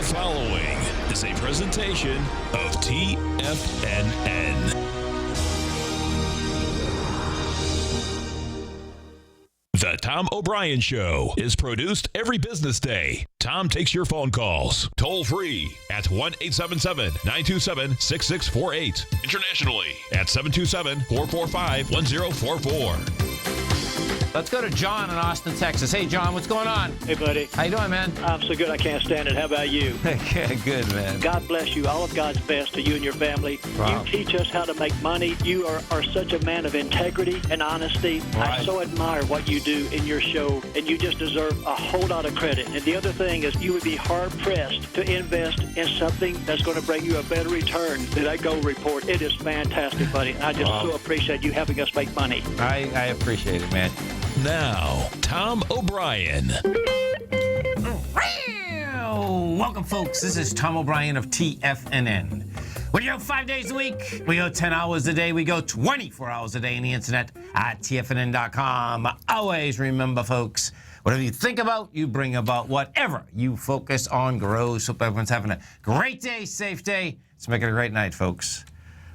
following is a presentation of TFNN. The Tom O'Brien Show is produced every business day. Tom takes your phone calls toll free at 1-877-927-6648. Internationally at 727-445-1044. Let's go to John in Austin, Texas. Hey, John, what's going on? Hey, buddy. How you doing, man? I'm so good I can't stand it. How about you? Good, man. God bless you. All of God's best to you and your family. Wow. You teach us how to make money. You are such a man of integrity and honesty. Right. I so admire what you do in your show, and you just deserve a whole lot of credit. And the other thing is you would be hard-pressed to invest in something that's going to bring you a better return than that Gold Report. It is fantastic, buddy. And I just so appreciate you helping us make money. I appreciate it, man. Now, Tom O'Brien. Welcome, folks. This is Tom O'Brien of TFNN. We go 5 days a week. We go 10 hours a day. We go 24 hours a day on the internet at TFNN.com. Always remember, folks, whatever you think about, you bring about. Whatever you focus on grows. Hope everyone's having a great day, safe day. Let's make it a great night, folks.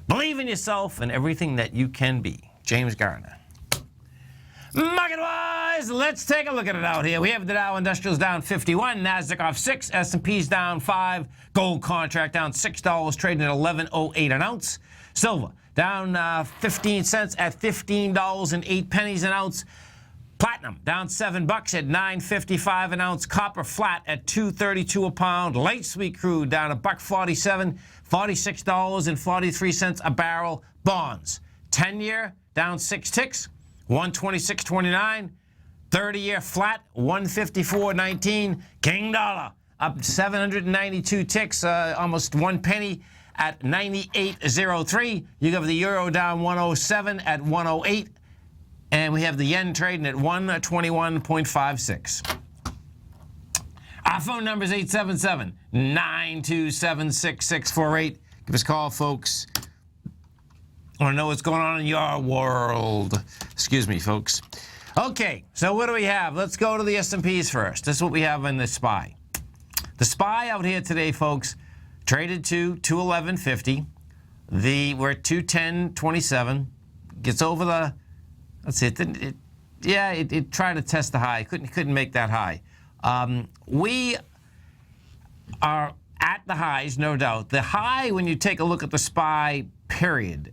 Believe in yourself and everything that you can be. James Garner. Market-wise, let's take a look at it out here. We have the Dow Industrials down 51, NASDAQ off 6, S&P's down 5, gold contract down $6, trading at $11.08 an ounce. Silver down 15 cents at $15.08 an ounce. Platinum down $7 at $9.55 an ounce. Copper flat at $2.32 a pound. Light sweet crude down $1.47, $46.43 a barrel. Bonds 10-year down 6 ticks. 126.29, 30-year flat, 154.19. King dollar up 792 ticks, almost 1 penny at 98.03. You have the euro down 107 at 108, and we have the yen trading at 121.56. Our phone number is 877-927-6648. Give us a call, folks. I want to know what's going on in your world. Excuse me, folks. Okay, so what do we have? Let's go to the S&Ps first. This is what we have in the SPY. The SPY out here today, folks, traded to 211.50. We're at 210.27. Gets over the, let's see, it tried to test the high. Couldn't make that high. We are at the highs, no doubt. The high, when you take a look at the SPY period,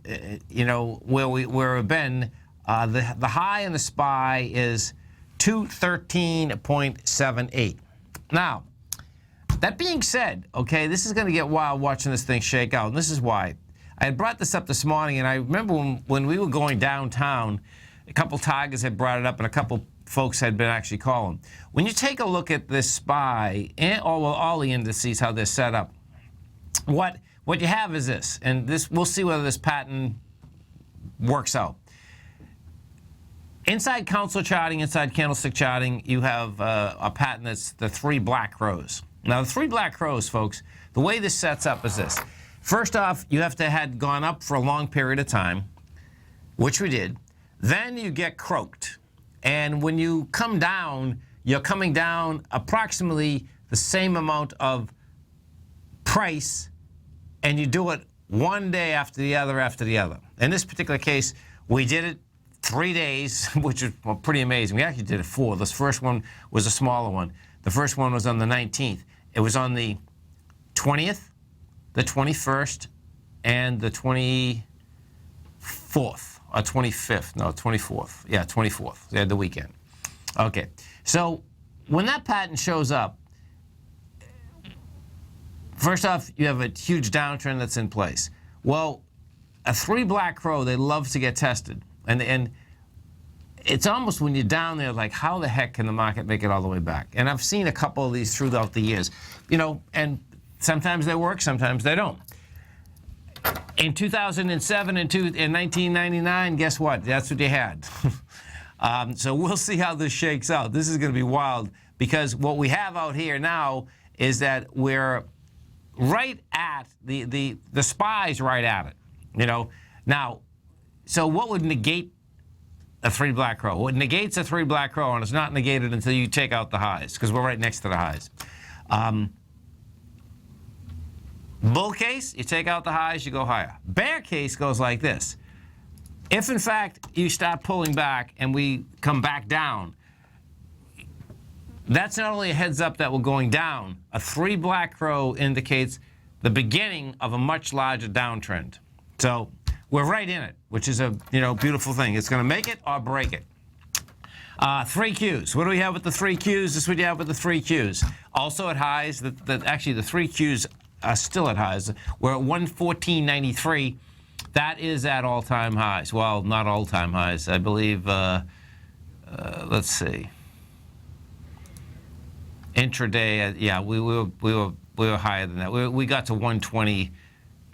where we've been, the high in the SPY is 213.78. Now, that being said, okay, this is going to get wild watching this thing shake out, and this is why. I had brought this up this morning, and I remember when we were going downtown, a couple Tigers had brought it up, and a couple folks had been actually calling. When you take a look at this SPY, and all the indices, how they're set up, what you have is this, and this we'll see whether this pattern works out. Inside council charting, inside candlestick charting, you have a pattern that's the 3 black rows. Now, the 3 black rows, folks, the way this sets up is this. First off, you have to have gone up for a long period of time, which we did. Then you get croaked. And when you come down, you're coming down approximately the same amount of price, and you do it one day after the other after the other. In this particular case, we did it 3 days, which is pretty amazing. We actually did it 4. This first one was a smaller one. The first one was on the 19th. It was on the 20th, the 21st, and the 24th, or 25th. No, 24th. Yeah, 24th. They had the weekend. Okay. So when that pattern shows up, first off, you have a huge downtrend that's in place. Well, a 3 black row, they love to get tested. And it's almost when you're down there, like, how the heck can the market make it all the way back? And I've seen a couple of these throughout the years. And sometimes they work, sometimes they don't. In 2007 and in 1999, guess what? That's what you had. So we'll see how this shakes out. This is going to be wild, because what we have out here now is that we're right at the SPY's right at it. Now, so what would negate a 3 black row? What negates a 3 black row, and it's not negated until you take out the highs, because we're right next to the highs. Bull case, you take out the highs, you go higher. Bear case goes like this. If, in fact, you start pulling back and we come back down, that's not only a heads up that we're going down. A 3 black crow indicates the beginning of a much larger downtrend. So we're right in it, which is a beautiful thing. It's going to make it or break it. 3 Qs. What do we have with the 3 Qs? This is what you have with the 3 Qs. Also at highs. Actually, the 3 Qs are still at highs. We're at 114.93. That is at all-time highs. Well, not all-time highs. I believe. Let's see. Intraday. Yeah, we were higher than that. We got to 120.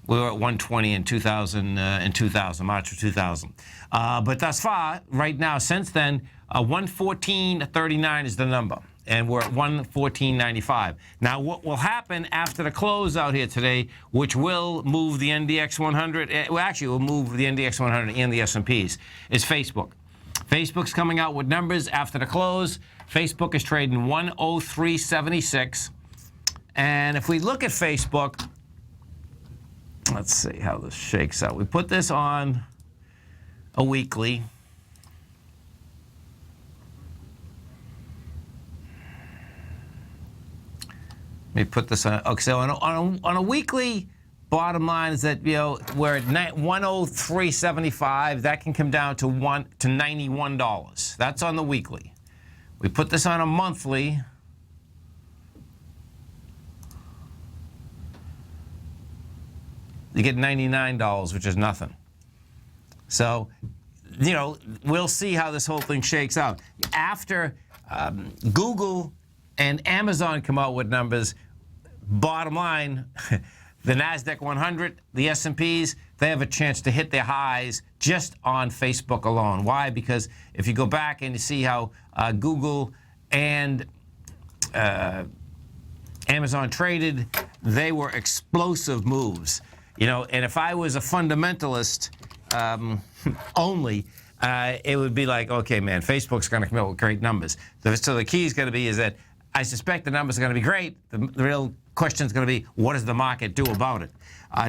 We were at 120 in 2000. March of 2000. But thus far, right now, since then, 114.39 is the number, and we're at 114.95. Now, what will happen after the close out here today, which will move the NDX 100, well, actually, will move the NDX 100 and the S&Ps, is Facebook. Facebook's coming out with numbers after the close. Facebook is trading 103.76, and if we look at Facebook, let's see how this shakes out. We put this on a weekly. Let me put this on. Okay, so on a weekly, bottom line is that we're at 103.75. That can come down to $91. That's on the weekly. We put this on a monthly. You get $99, which is nothing. So, we'll see how this whole thing shakes out. After Google and Amazon come out with numbers, bottom line, the NASDAQ 100, the S&Ps, they have a chance to hit their highs just on Facebook alone. Why? Because if you go back and you see how Google and Amazon traded, they were explosive moves. And if I was a fundamentalist only, it would be like, okay, man, Facebook's going to come out with great numbers. So the key is going to be is that I suspect the numbers are going to be great. The real question is going to be, what does the market do about it?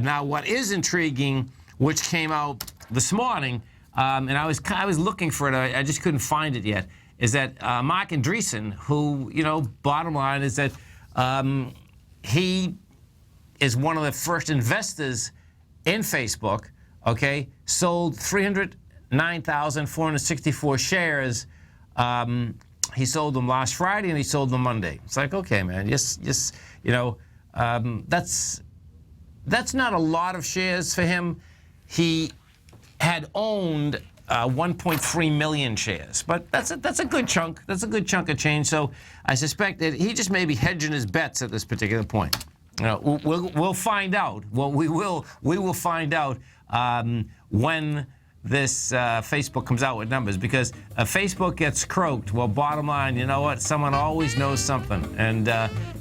Now, what is intriguing, which came out this morning, and I was looking for it, I just couldn't find it yet, is that Mark Andreessen, who, bottom line is that he is one of the first investors in Facebook, okay, sold 309,464 shares. He sold them last Friday and he sold them Monday. It's like, okay, man, that's not a lot of shares for him. He had owned 1.3 million shares, but that's a good chunk. That's a good chunk of change. So I suspect that he just may be hedging his bets at this particular point. We'll find out. Well, we will find out when this Facebook comes out with numbers, because Facebook gets croaked. Well, bottom line, you know what? Someone always knows something. And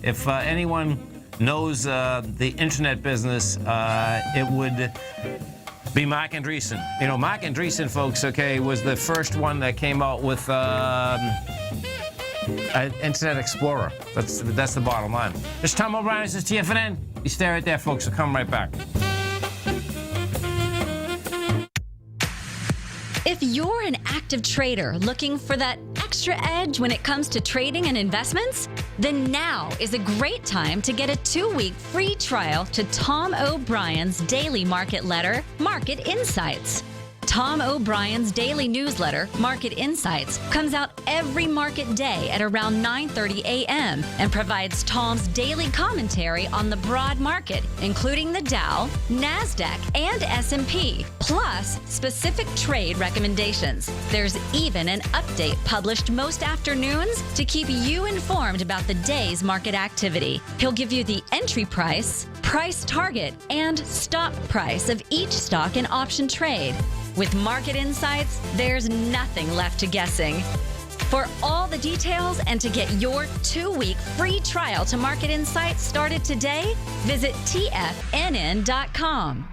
if anyone knows the internet business, it would be Mark Andreessen. Mark Andreessen, folks, okay, was the first one that came out with Internet Explorer. That's the bottom line. This is Tom O'Brien. This is TFNN. You stay right there, folks. We'll come right back. If you're an active trader looking for that extra edge when it comes to trading and investments, then now is a great time to get a 2-week free trial to Tom O'Brien's daily market letter, Market Insights. Tom O'Brien's daily newsletter, Market Insights, comes out every market day at around 9:30 a.m. and provides Tom's daily commentary on the broad market, including the Dow, NASDAQ, and S&P, plus specific trade recommendations. There's even an update published most afternoons to keep you informed about the day's market activity. He'll give you the entry price, price target, and stop price of each stock and option trade. With Market Insights, there's nothing left to guessing. For all the details and to get your 2-week free trial to Market Insights started today, visit TFNN.com.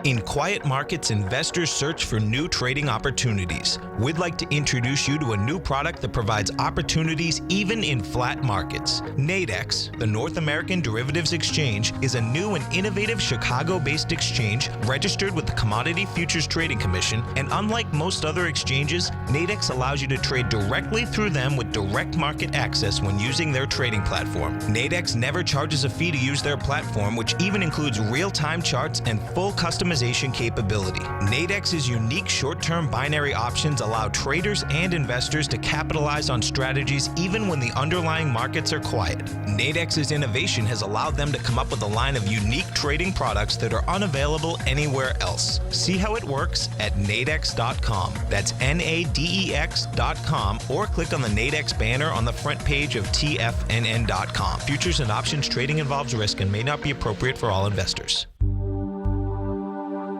In quiet markets, investors search for new trading opportunities. We'd like to introduce you to a new product that provides opportunities even in flat markets. Nadex, the North American Derivatives Exchange, is a new and innovative Chicago-based exchange registered with the Commodity Futures Trading Commission, and unlike most other exchanges, Nadex allows you to trade directly through them with direct market access when using their trading platform. Nadex never charges a fee to use their platform, which even includes real-time charts and full customization capability. Nadex's unique short-term binary options allow traders and investors to capitalize on strategies even when the underlying markets are quiet. Nadex's innovation has allowed them to come up with a line of unique trading products that are unavailable anywhere else. See how it works at nadex.com. That's NADEX.com, or click on the Nadex banner on the front page of TFNN.com. Futures and options trading involves risk and may not be appropriate for all investors.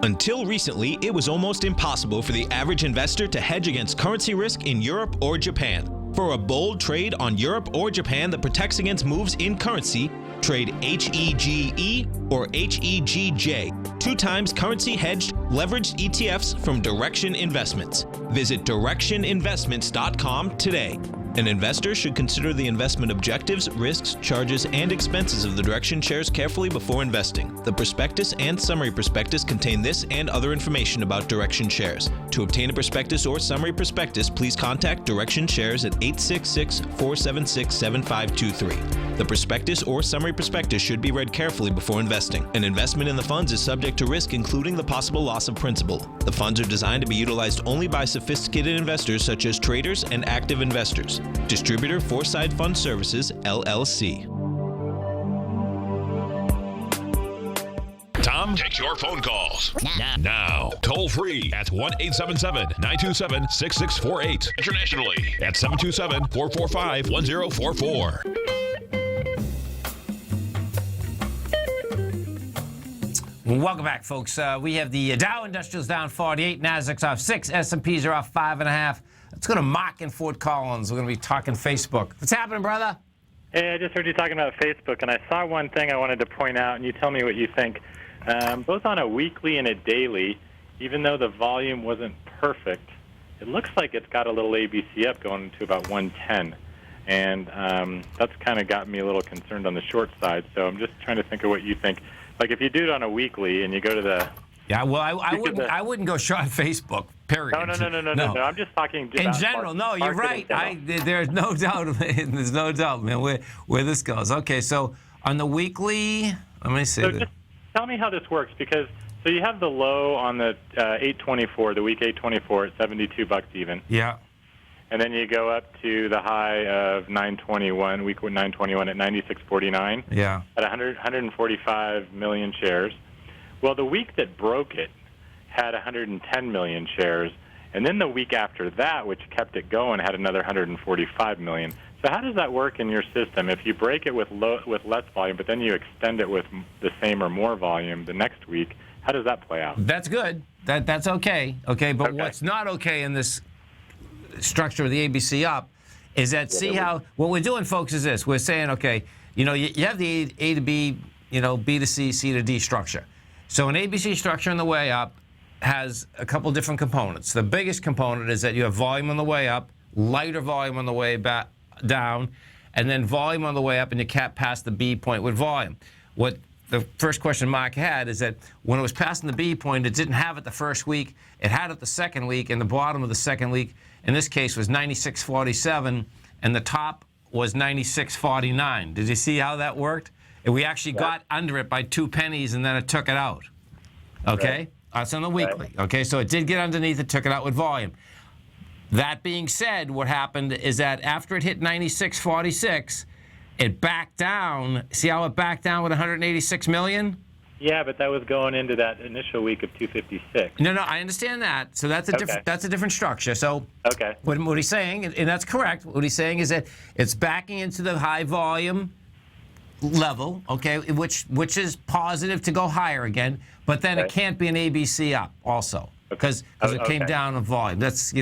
Until recently, it was almost impossible for the average investor to hedge against currency risk in Europe or Japan. For a bold trade on Europe or Japan that protects against moves in currency, trade HEGE or HEGJ, 2 times currency hedged leveraged ETFs from Direction Investments. Visit directioninvestments.com today. An investor should consider the investment objectives, risks, charges, and expenses of the Direction shares carefully before investing. The prospectus and summary prospectus contain this and other information about Direction shares. To obtain a prospectus or summary prospectus, please contact Direction shares at 866-476-7523. The prospectus or summary prospectus should be read carefully before investing. An investment in the funds is subject to risk, including the possible loss of principal. The funds are designed to be utilized only by sophisticated investors such as traders and active investors. Distributor Foreside Fund Services, LLC. Tom takes your phone calls now. Toll free at 1-877-927-6648. Internationally at 727-445-1044. Welcome back, folks. We have the Dow Industrials down 48, Nasdaq's off 6, S&Ps are off 5.5. Let's go to Mark in Fort Collins. We're going to be talking Facebook. What's happening, brother? Hey, I just heard you talking about Facebook, and I saw one thing I wanted to point out, and you tell me what you think. Both on a weekly and a daily, even though the volume wasn't perfect, it looks like it's got a little ABC up going to about 110. And that's kind of got me a little concerned on the short side. So I'm just trying to think of what you think. Like if you do it on a weekly and you go to the... Yeah, well, I wouldn't go short on Facebook, period. No. I'm just talking in general. No, you're right. There's no doubt. There's no doubt, man, where this goes. Okay, so on the weekly, let me see. So just tell me how this works, because so you have the low on the 824, the week 824 at $72 even. Yeah. And then you go up to the high of 921, week 921 at 96.49. Yeah. At 145 million shares. Well, the week that broke it had 110 million shares, and then the week after that, which kept it going, had another 145 million. So how does that work in your system? If you break it with less volume, but then you extend it with the same or more volume the next week, how does that play out? That's good. That's okay. Okay, but what's not okay in this structure of the ABC up is that what we're doing, folks, is this. We're saying, okay, you have the A to B, B to C, C to D structure. So an ABC structure on the way up has a couple different components. The biggest component is that you have volume on the way up, lighter volume on the way back down, and then volume on the way up, and you cap past the B point with volume. What the first question Mark had is that when it was passing the B point, it didn't have it the first week. It had it the second week, and the bottom of the second week, in this case, was 96.47, and the top was 96.49. Did you see how that worked? And we actually got under it by 2 pennies, and then it took it out. Okay? Right. That's on the weekly. Right. Okay, so it did get underneath it, took it out with volume. That being said, what happened is that after it hit 96.46, it backed down. See how it backed down with 186 million? Yeah, but that was going into that initial week of 256. No, I understand that. So that's a different structure. So what he's saying, and that's correct, what he's saying is that it's backing into the high volume level, okay, which is positive to go higher again, but then it can't be an ABC up also because it came down in volume. That's,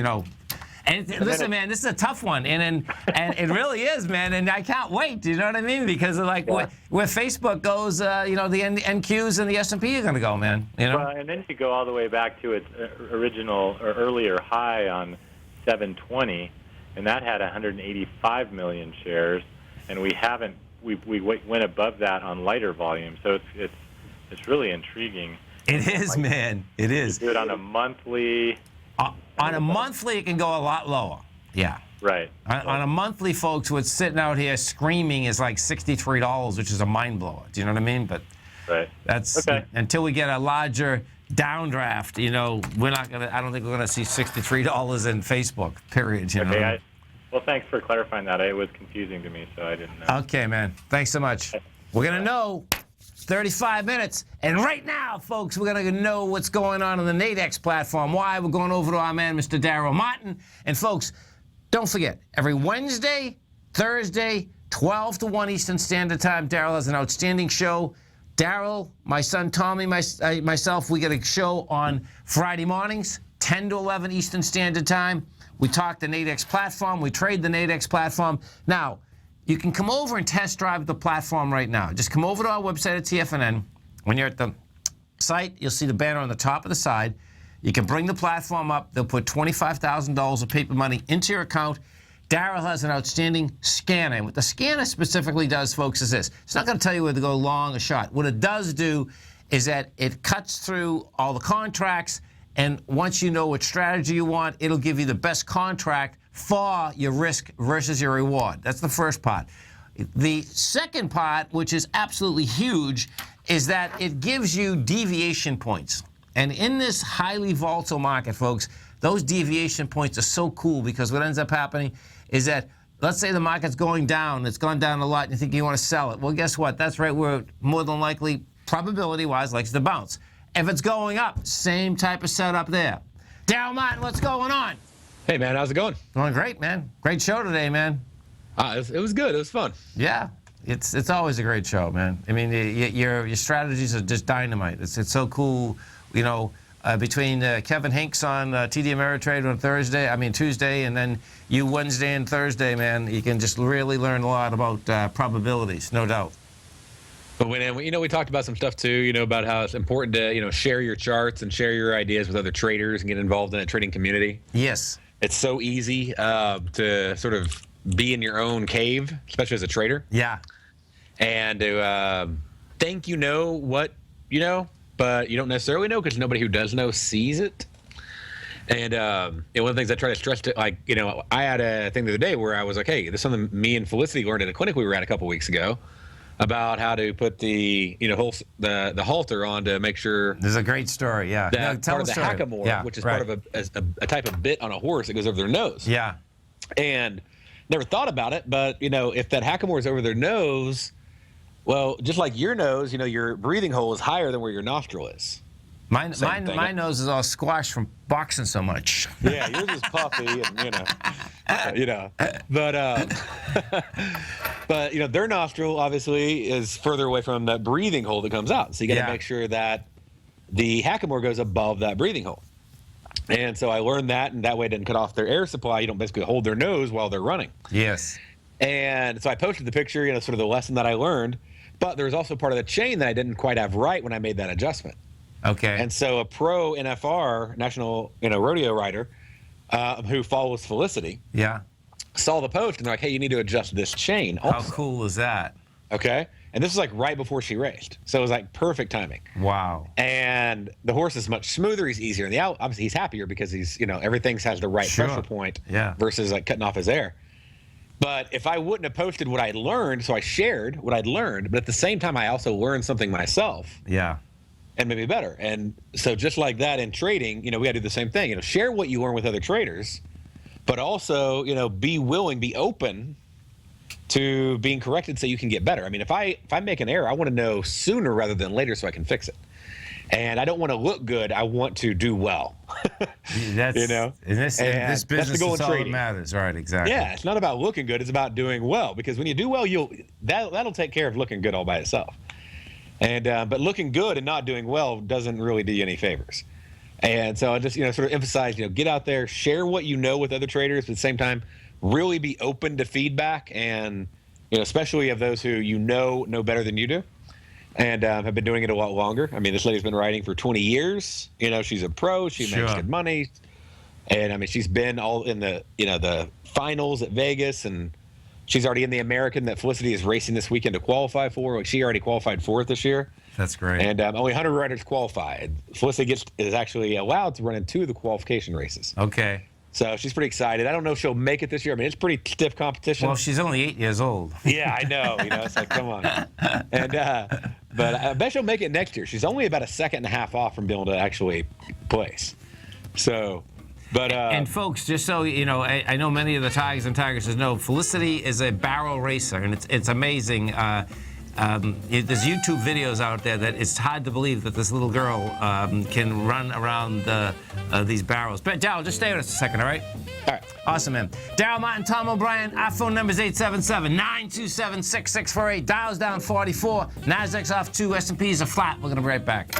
And listen, man, this is a tough one, and it really is, man. And I can't wait. Do you know what I mean? Because like where Facebook goes, the NQs and the S&P are going to go, man. You know. Well, and then you go all the way back to its original or earlier high on 720, and that had 185 million shares, and we haven't. We went above that on lighter volume, so it's really intriguing. It is, man. It is. You do it on a monthly. On a monthly, it can go a lot lower. Yeah. Right. On a monthly, folks, what's sitting out here screaming is like $63, which is a mind blower. Do you know what I mean? But that's okay. Until we get a larger downdraft, we're not gonna. I don't think we're gonna see $63 in Facebook. Period. You know. Well, thanks for clarifying that. It was confusing to me, so I didn't know. Okay, man. Thanks so much. We're gonna know. 35 minutes. And right now, folks, we're going to know what's going on the Nadex platform. Why? We're going over to our man, Mr. Darryl Martin. And, folks, don't forget, every Wednesday, Thursday, 12 to 1 Eastern Standard Time, Darryl has an outstanding show. Darryl, my son Tommy, myself, we get a show on Friday mornings, 10 to 11 Eastern Standard Time. We talk the Nadex platform. We trade the Nadex platform. Now, you can come over and test drive the platform right now. Just come over to our website at TFNN. When you're at the site, you'll see the banner on the top of the side. You can bring the platform up. They'll put $25,000 of paper money into your account. Darryl has an outstanding scanner. And what the scanner specifically does, folks, is this. It's not going to tell you whether to go long or short. What it does do is that it cuts through all the contracts, and once you know what strategy you want, it'll give you the best contract for your risk versus your reward. That's the first part. The second part, which is absolutely huge, is that it gives you deviation points. And in this highly volatile market, folks, those deviation points are so cool because what ends up happening is that, let's say the market's going down, it's gone down a lot, and you think you want to sell it. Well, guess what? That's right where it more than likely, probability-wise, likes to bounce. If it's going up, same type of setup there. Darryl Martin, what's going on? Hey, man, how's it going? Going great, man. Great show today, man. It was good. It was fun. Yeah, it's always a great show, man. I mean, your strategies are just dynamite. It's so cool, between Kevin Hinks on TD Ameritrade on Tuesday, and then you Wednesday and Thursday, man. You can just really learn a lot about probabilities, no doubt. But we talked about some stuff too, about how it's important to, share your charts and share your ideas with other traders and get involved in a trading community. Yes. It's so easy to sort of be in your own cave, especially as a trader. Yeah. And to think you know what you know, but you don't necessarily know because nobody who does know sees it. And one of the things I try to stress to, I had a thing the other day where I was like, hey, this is something me and Felicity learned at a clinic we were at a couple weeks ago about how to put the the halter on to make sure. This is a great story, yeah. That part of the hackamore, which is part of a type of bit on a horse that goes over their nose. Yeah. And never thought about it, but if that hackamore is over their nose, well, just like your nose, your breathing hole is higher than where your nostril is. My nose is all squashed from boxing so much. Yeah, yours is puffy, and but their nostril obviously is further away from that breathing hole that comes out. So you got to make sure that the hackamore goes above that breathing hole. And so I learned that, and that way it didn't cut off their air supply. You don't basically hold their nose while they're running. Yes. And so I posted the picture, sort of the lesson that I learned. But there was also part of the chain that I didn't quite have right when I made that adjustment. Okay. And so a pro NFR, national rodeo rider, who follows Felicity, saw the post and they're like, hey, you need to adjust this chain also. How cool is that? Okay. And this was like right before she raced. So it was like perfect timing. Wow. And the horse is much smoother. He's easier. And obviously he's happier because he's, everything has the right pressure point versus like cutting off his air. But if I wouldn't have posted what I'd learned, so I shared what I'd learned, but at the same time, I also learned something myself. Yeah. And maybe better. And so just like that in trading, we got to do the same thing. Share what you learn with other traders, but also, be willing, be open to being corrected so you can get better. I mean, if I make an error, I want to know sooner rather than later so I can fix it. And I don't want to look good. I want to do well. That's, in this business, that's all that matters. Right, exactly. Yeah, it's not about looking good. It's about doing well. Because when you do well, that'll take care of looking good all by itself. And but looking good and not doing well doesn't really do you any favors. And so I just, sort of emphasize, get out there, share what you know with other traders, but at the same time, really be open to feedback, and especially of those who know better than you do, and have been doing it a lot longer. I mean, this lady's been writing for 20 years. She's a pro. She makes good money, and I mean, she's been all in the the finals at Vegas, and she's already in the American that Felicity is racing this weekend to qualify for. Like, she already qualified for it this year. That's great. And only 100 riders qualified. Felicity is actually allowed to run in 2 of the qualification races. Okay. So she's pretty excited. I don't know if she'll make it this year. I mean, it's pretty stiff competition. Well, she's only 8 years old. Yeah, I know. It's like, come on. And but I bet she'll make it next year. She's only about a second and a half off from being able to actually place. So, but and folks, just so you know, I know many of the Tigers and Tigresses know Felicity is a barrel racer, and it's amazing. There's YouTube videos out there that it's hard to believe that this little girl can run around these barrels. But Darryl, just stay with us a second, all right? all right. Awesome, man. Darryl Martin, Tom O'Brien. Our phone number is 877-927-6648. Dow's down 44. Nasdaq's off 2. S&P's are flat. We're going to be right back.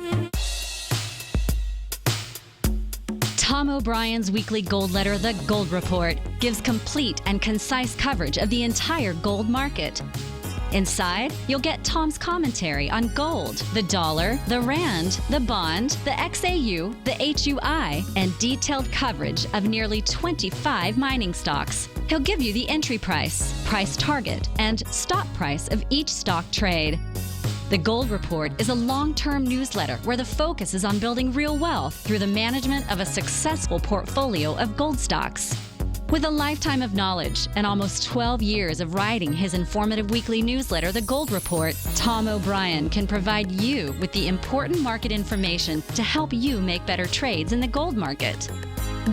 Tom O'Brien's weekly gold letter, The Gold Report, gives complete and concise coverage of the entire gold market. Inside, you'll get Tom's commentary on gold, the dollar, the rand, the bond, the XAU, the HUI, and detailed coverage of nearly 25 mining stocks. He'll give you the entry price, price target, and stop price of each stock trade. The Gold Report is a long-term newsletter where the focus is on building real wealth through the management of a successful portfolio of gold stocks. With a lifetime of knowledge and almost 12 years of writing his informative weekly newsletter, The Gold Report, Tom O'Brien can provide you with the important market information to help you make better trades in the gold market.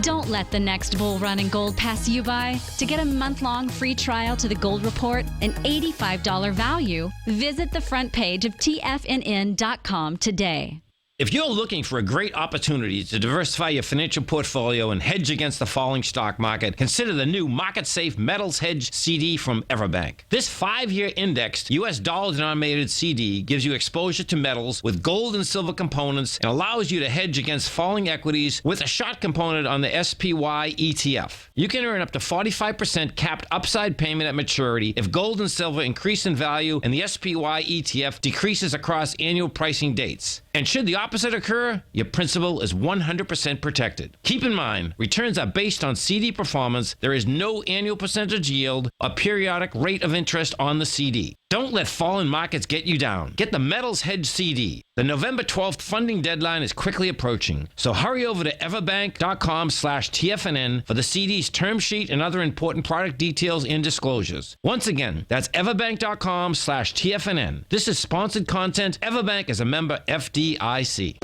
Don't let the next bull run in gold pass you by. To get a month-long free trial to The Gold Report, an $85 value, visit the front page of TFNN.com today. If you're looking for a great opportunity to diversify your financial portfolio and hedge against the falling stock market, consider the new market-safe Metals Hedge CD from Everbank. This 5-year indexed U.S. dollar-denominated CD gives you exposure to metals with gold and silver components and allows you to hedge against falling equities with a short component on the SPY ETF. You can earn up to 45% capped upside payment at maturity if gold and silver increase in value and the SPY ETF decreases across annual pricing dates. And should the opposite occur, your principal is 100% protected. Keep in mind, returns are based on CD performance. There is no annual percentage yield or periodic rate of interest on the CD. Don't let fallen markets get you down. Get the Metals Hedge CD. The November 12th funding deadline is quickly approaching, so hurry over to everbank.com/TFNN for the CD's term sheet and other important product details and disclosures. Once again, that's everbank.com/TFNN. This is sponsored content. Everbank is a member FDIC.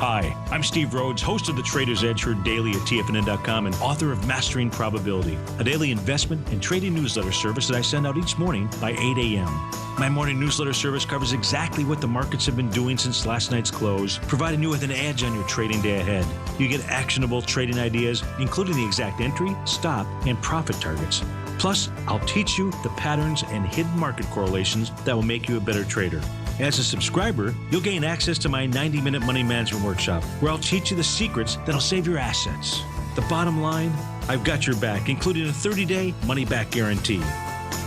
Hi, I'm Steve Rhodes, host of the Trader's Edge, heard daily at TFNN.com and author of Mastering Probability, a daily investment and trading newsletter service that I send out each morning by 8 a.m. My morning newsletter service covers exactly what the markets have been doing since last night's close, providing you with an edge on your trading day ahead. You get actionable trading ideas, including the exact entry, stop, and profit targets. Plus, I'll teach you the patterns and hidden market correlations that will make you a better trader. As a subscriber, you'll gain access to my 90-minute money management workshop, where I'll teach you the secrets that'll save your assets. The bottom line, I've got your back, including a 30-day money-back guarantee.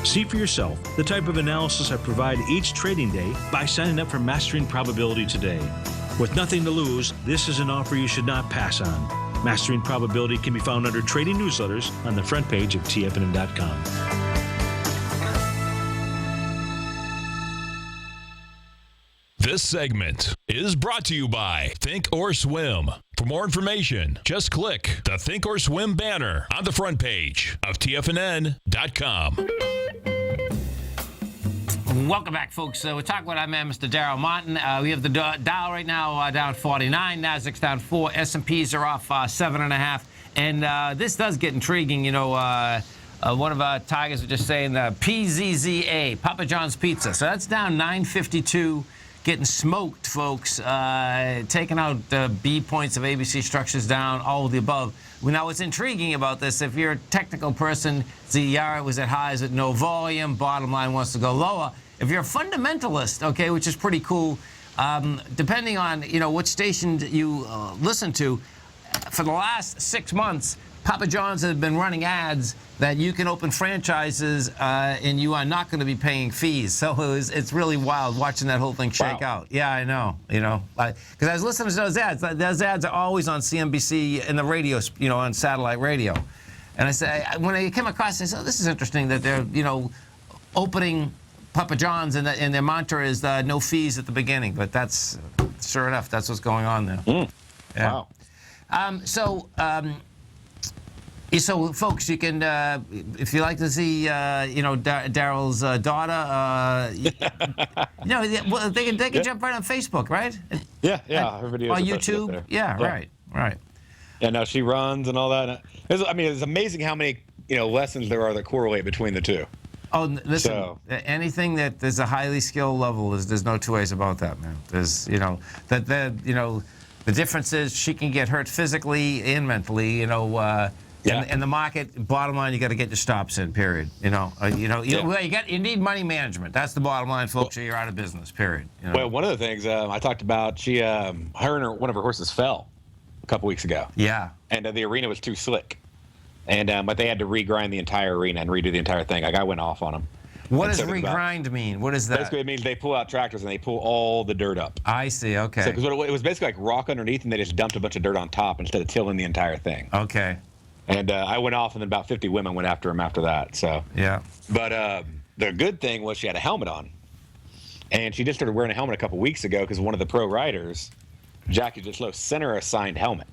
See for yourself the type of analysis I provide each trading day by signing up for Mastering Probability today. With nothing to lose, this is an offer you should not pass on. Mastering Probability can be found under Trading Newsletters on the front page of TFNN.com. This segment is brought to you by Think or Swim. For more information, just click the Think or Swim banner on the front page of TFNN.com. Welcome back, folks. We're talking with our man, Mr. Darryl Martin. We have the Dow right now down 49, Nasdaq's down 4, S&Ps are off 7.5. And this does get intriguing. You know, one of our Tigers was just saying the PZZA, Papa John's Pizza. So that's down 952. Getting smoked, folks. Taking out the B points of ABC structures down, all of the above. Now, what's intriguing about this, if you're a technical person, ZR was at highs at no volume, bottom line wants to go lower. If you're a fundamentalist, okay, which is pretty cool, depending on which station you listen to, for the last 6 months, Papa John's has been running ads that you can open franchises and you are not going to be paying fees. So it's really wild watching that whole thing shake out. Yeah, I know. Because I was listening to those ads. Those ads are always on CNBC and the radio, on satellite radio. And I said, when I came across, I said, oh, this is interesting that they're, opening Papa John's and their mantra is no fees at the beginning. But that's, sure enough, that's what's going on there. Yeah. Wow. So, folks, you can, if you like to see, Daryl's daughter, they can jump right on Facebook, right? Yeah. Her videos on are posted up YouTube. there. Yeah, right. Yeah, no, she runs and all that. It's amazing how many lessons there are that correlate between the two. Oh, listen, anything that there's a highly skilled level, there's no two ways about that, man. There's, the difference is she can get hurt physically and mentally, in the market, bottom line, you got to get your stops in. Period. You need money management. That's the bottom line, folks. Or you're out of business. Period. Well, one of the things I talked about, one of her horses fell a couple weeks ago. Yeah. And the arena was too slick, and but they had to regrind the entire arena and redo the entire thing. Like I went off on them. What does regrind mean? What is that? Basically, it means they pull out tractors and they pull all the dirt up. I see. Okay. So, because it was basically like rock underneath, and they just dumped a bunch of dirt on top instead of tilling the entire thing. Okay. And I went off, and then about 50 women went after him after that. So yeah. But the good thing was she had a helmet on, and she just started wearing a helmet a couple weeks ago because one of the pro riders, Jackie Gislow, sent her a signed helmet,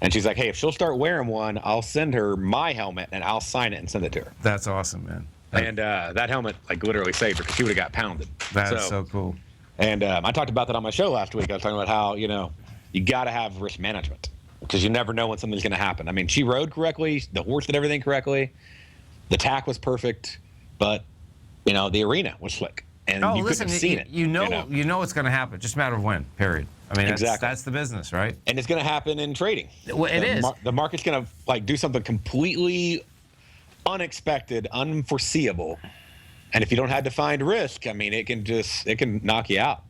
and she's like, "Hey, if she'll start wearing one, I'll send her my helmet, and I'll sign it and send it to her." That's awesome, man. And that helmet literally saved her because she would have got pounded. That's so cool. And I talked about that on my show last week. I was talking about how you got to have risk management, because you never know when something's going to happen. I mean, she rode correctly. The horse did everything correctly. The tack was perfect. But, the arena was slick. And you couldn't have seen it. You know what's going to happen. Just a matter of when, period. I mean, exactly. That's the business, right? And it's going to happen in trading. Well, it is. The market's going to, do something completely unexpected, unforeseeable. And if you don't have defined risk, it can knock you out.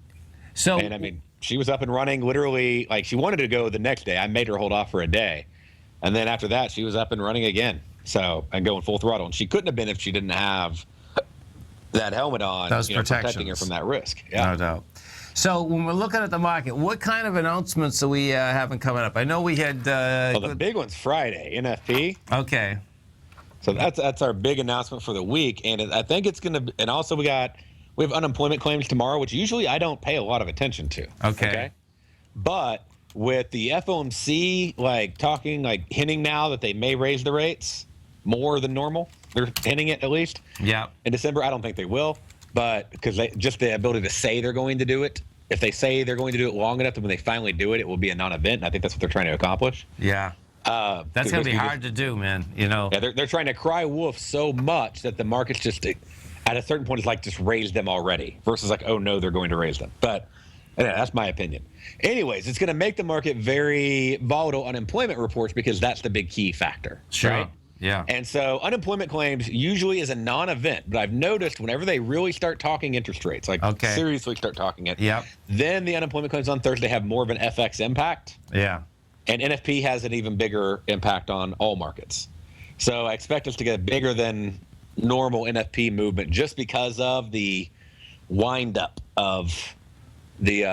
So, and, she was up and running literally, she wanted to go the next day. I made her hold off for a day. And then after that, she was up and running again. So, and going full throttle. And she couldn't have been if she didn't have that helmet on, those protecting her from that risk. Yeah. No doubt. So when we're looking at the market, what kind of announcements are we having coming up? I know we had... the big one's Friday, NFP. Okay. So that's our big announcement for the week. And I think it's going to... And also we have unemployment claims tomorrow, which usually I don't pay a lot of attention to. Okay. But with the FOMC hinting now that they may raise the rates more than normal, they're hinting it at least. Yeah. In December, I don't think they will, but because just the ability to say they're going to do it. If they say they're going to do it long enough, then when they finally do it, it will be a non-event. And I think that's what they're trying to accomplish. Yeah. That's going to be hard to do, man. Yeah, they're trying to cry wolf so much that the market's just at a certain point is just raise them already versus oh no, they're going to raise them. But that's my opinion. Anyways, it's going to make the market very volatile on employment reports because that's the big key factor. Sure. Right? Yeah. And so unemployment claims usually is a non-event, but I've noticed whenever they really start talking interest rates, seriously start talking it, then the unemployment claims on Thursday have more of an FX impact. Yeah. And NFP has an even bigger impact on all markets. So I expect us to get a bigger than normal NFP movement just because of the wind-up of the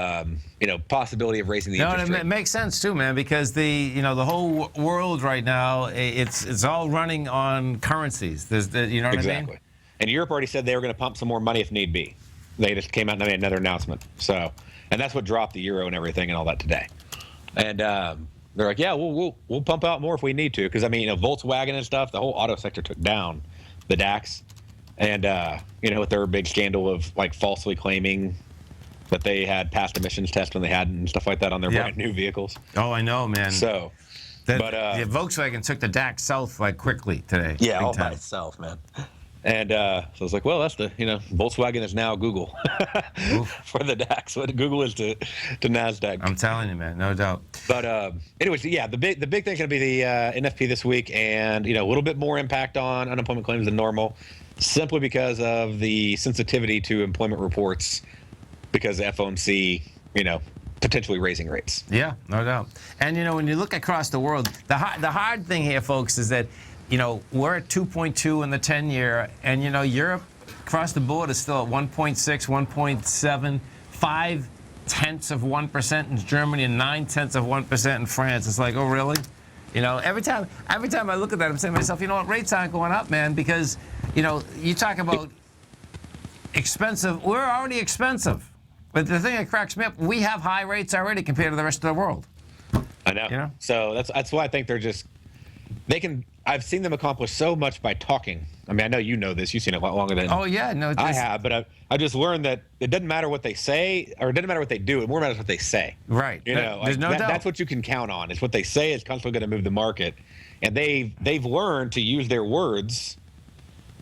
possibility of raising the interest rate. It makes sense too, man, because the whole world right now, it's all running on currencies. What I mean? Exactly. And Europe already said they were going to pump some more money if need be. They just came out and made another announcement. So, and that's what dropped the euro and everything and all that today. And they're like, yeah, we'll pump out more if we need to, because Volkswagen and stuff, the whole auto sector took down the DAX, and with their big scandal of falsely claiming that they had past emissions tests when they hadn't and stuff like that on their brand new vehicles. Oh, I know, man. So, Volkswagen took the DAX south quickly today. Yeah, all by itself, man. And so I was like, well, that's the Volkswagen is now Google for the DAX. What Google is to NASDAQ. I'm telling you, man, no doubt. But anyways, yeah, the big thing's going to be the NFP this week, and a little bit more impact on unemployment claims than normal, simply because of the sensitivity to employment reports because the FOMC, potentially raising rates. Yeah, no doubt. And, when you look across the world, the hard thing here, folks, is that, we're at 2.2 in the 10-year, and, Europe across the board is still at 1.6, 1.7, 0.5% in Germany and 0.9% in France. It's like, oh, really? Every time I look at that, I'm saying to myself, what, rates aren't going up, man, because, you talk about expensive. We're already expensive. But the thing that cracks me up, we have high rates already compared to the rest of the world. I know. So that's why I think I've seen them accomplish so much by talking. I mean, I know you know this. You've seen it a lot longer than I have. But I just learned that it doesn't matter what they say, or it doesn't matter what they do. It more matters what they say. Right. There's no doubt. That's what you can count on. It's what they say is constantly going to move the market. And they've learned to use their words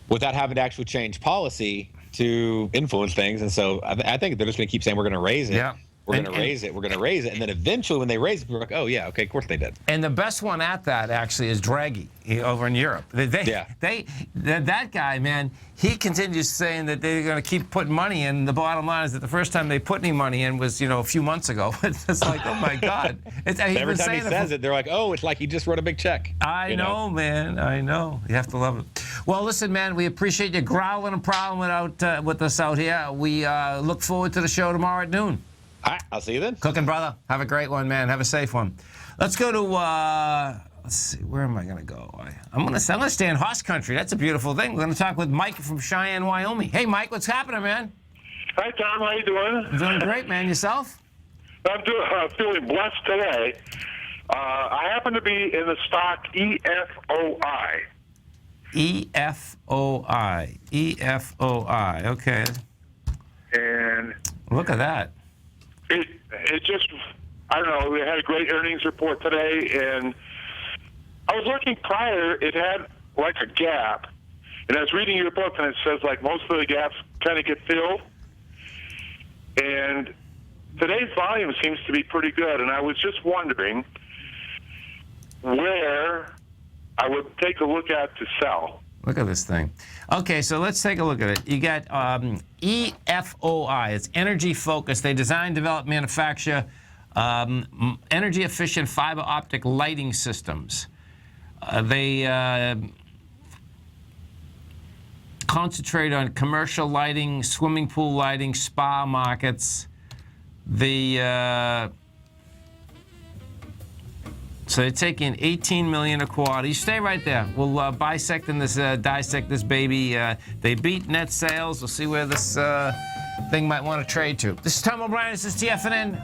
without having to actually change policy to influence things. And so I think they're just going to keep saying, we're going to raise it. Yeah. We're going to raise it. We're going to raise it. And then eventually when they raise it, we're like, oh, yeah, okay, of course they did. And the best one at that, actually, is Draghi over in Europe. That guy, man, he continues saying that they're going to keep putting money in. The bottom line is that the first time they put any money in was, a few months ago. It's like, oh, my God. Every time he says it, they're like, oh, it's like he just wrote a big check. I know, man. I know. You have to love it. Well, listen, man, we appreciate you growling and prowling with us out here. We look forward to the show tomorrow at noon. All right, I'll see you then. Cooking, brother. Have a great one, man. Have a safe one. Let's go to, let's see, where am I going to go? I'm going to stay in horse country. That's a beautiful thing. We're going to talk with Mike from Cheyenne, Wyoming. Hey, Mike, what's happening, man? Hi, Tom. How you doing? I'm doing great, man. Yourself? I'm feeling blessed today. I happen to be in the stock EFOI. EFOI. EFOI. Okay. And look at that. It just, I don't know, we had a great earnings report today, and I was looking prior, it had like a gap, and I was reading your book, and it says like most of the gaps kind of get filled, and today's volume seems to be pretty good, and I was just wondering where I would take a look at to sell. Look at this thing. Okay, so let's take a look at it. You got EFOI. It's energy focused. They design, develop, manufacture energy efficient fiber optic lighting systems. They concentrate on commercial lighting, swimming pool lighting, spa markets. So they're taking $18 million a quarter. You stay right there. We'll dissect this baby. They beat net sales. We'll see where this thing might want to trade to. This is Tom O'Brien. This is TFNN.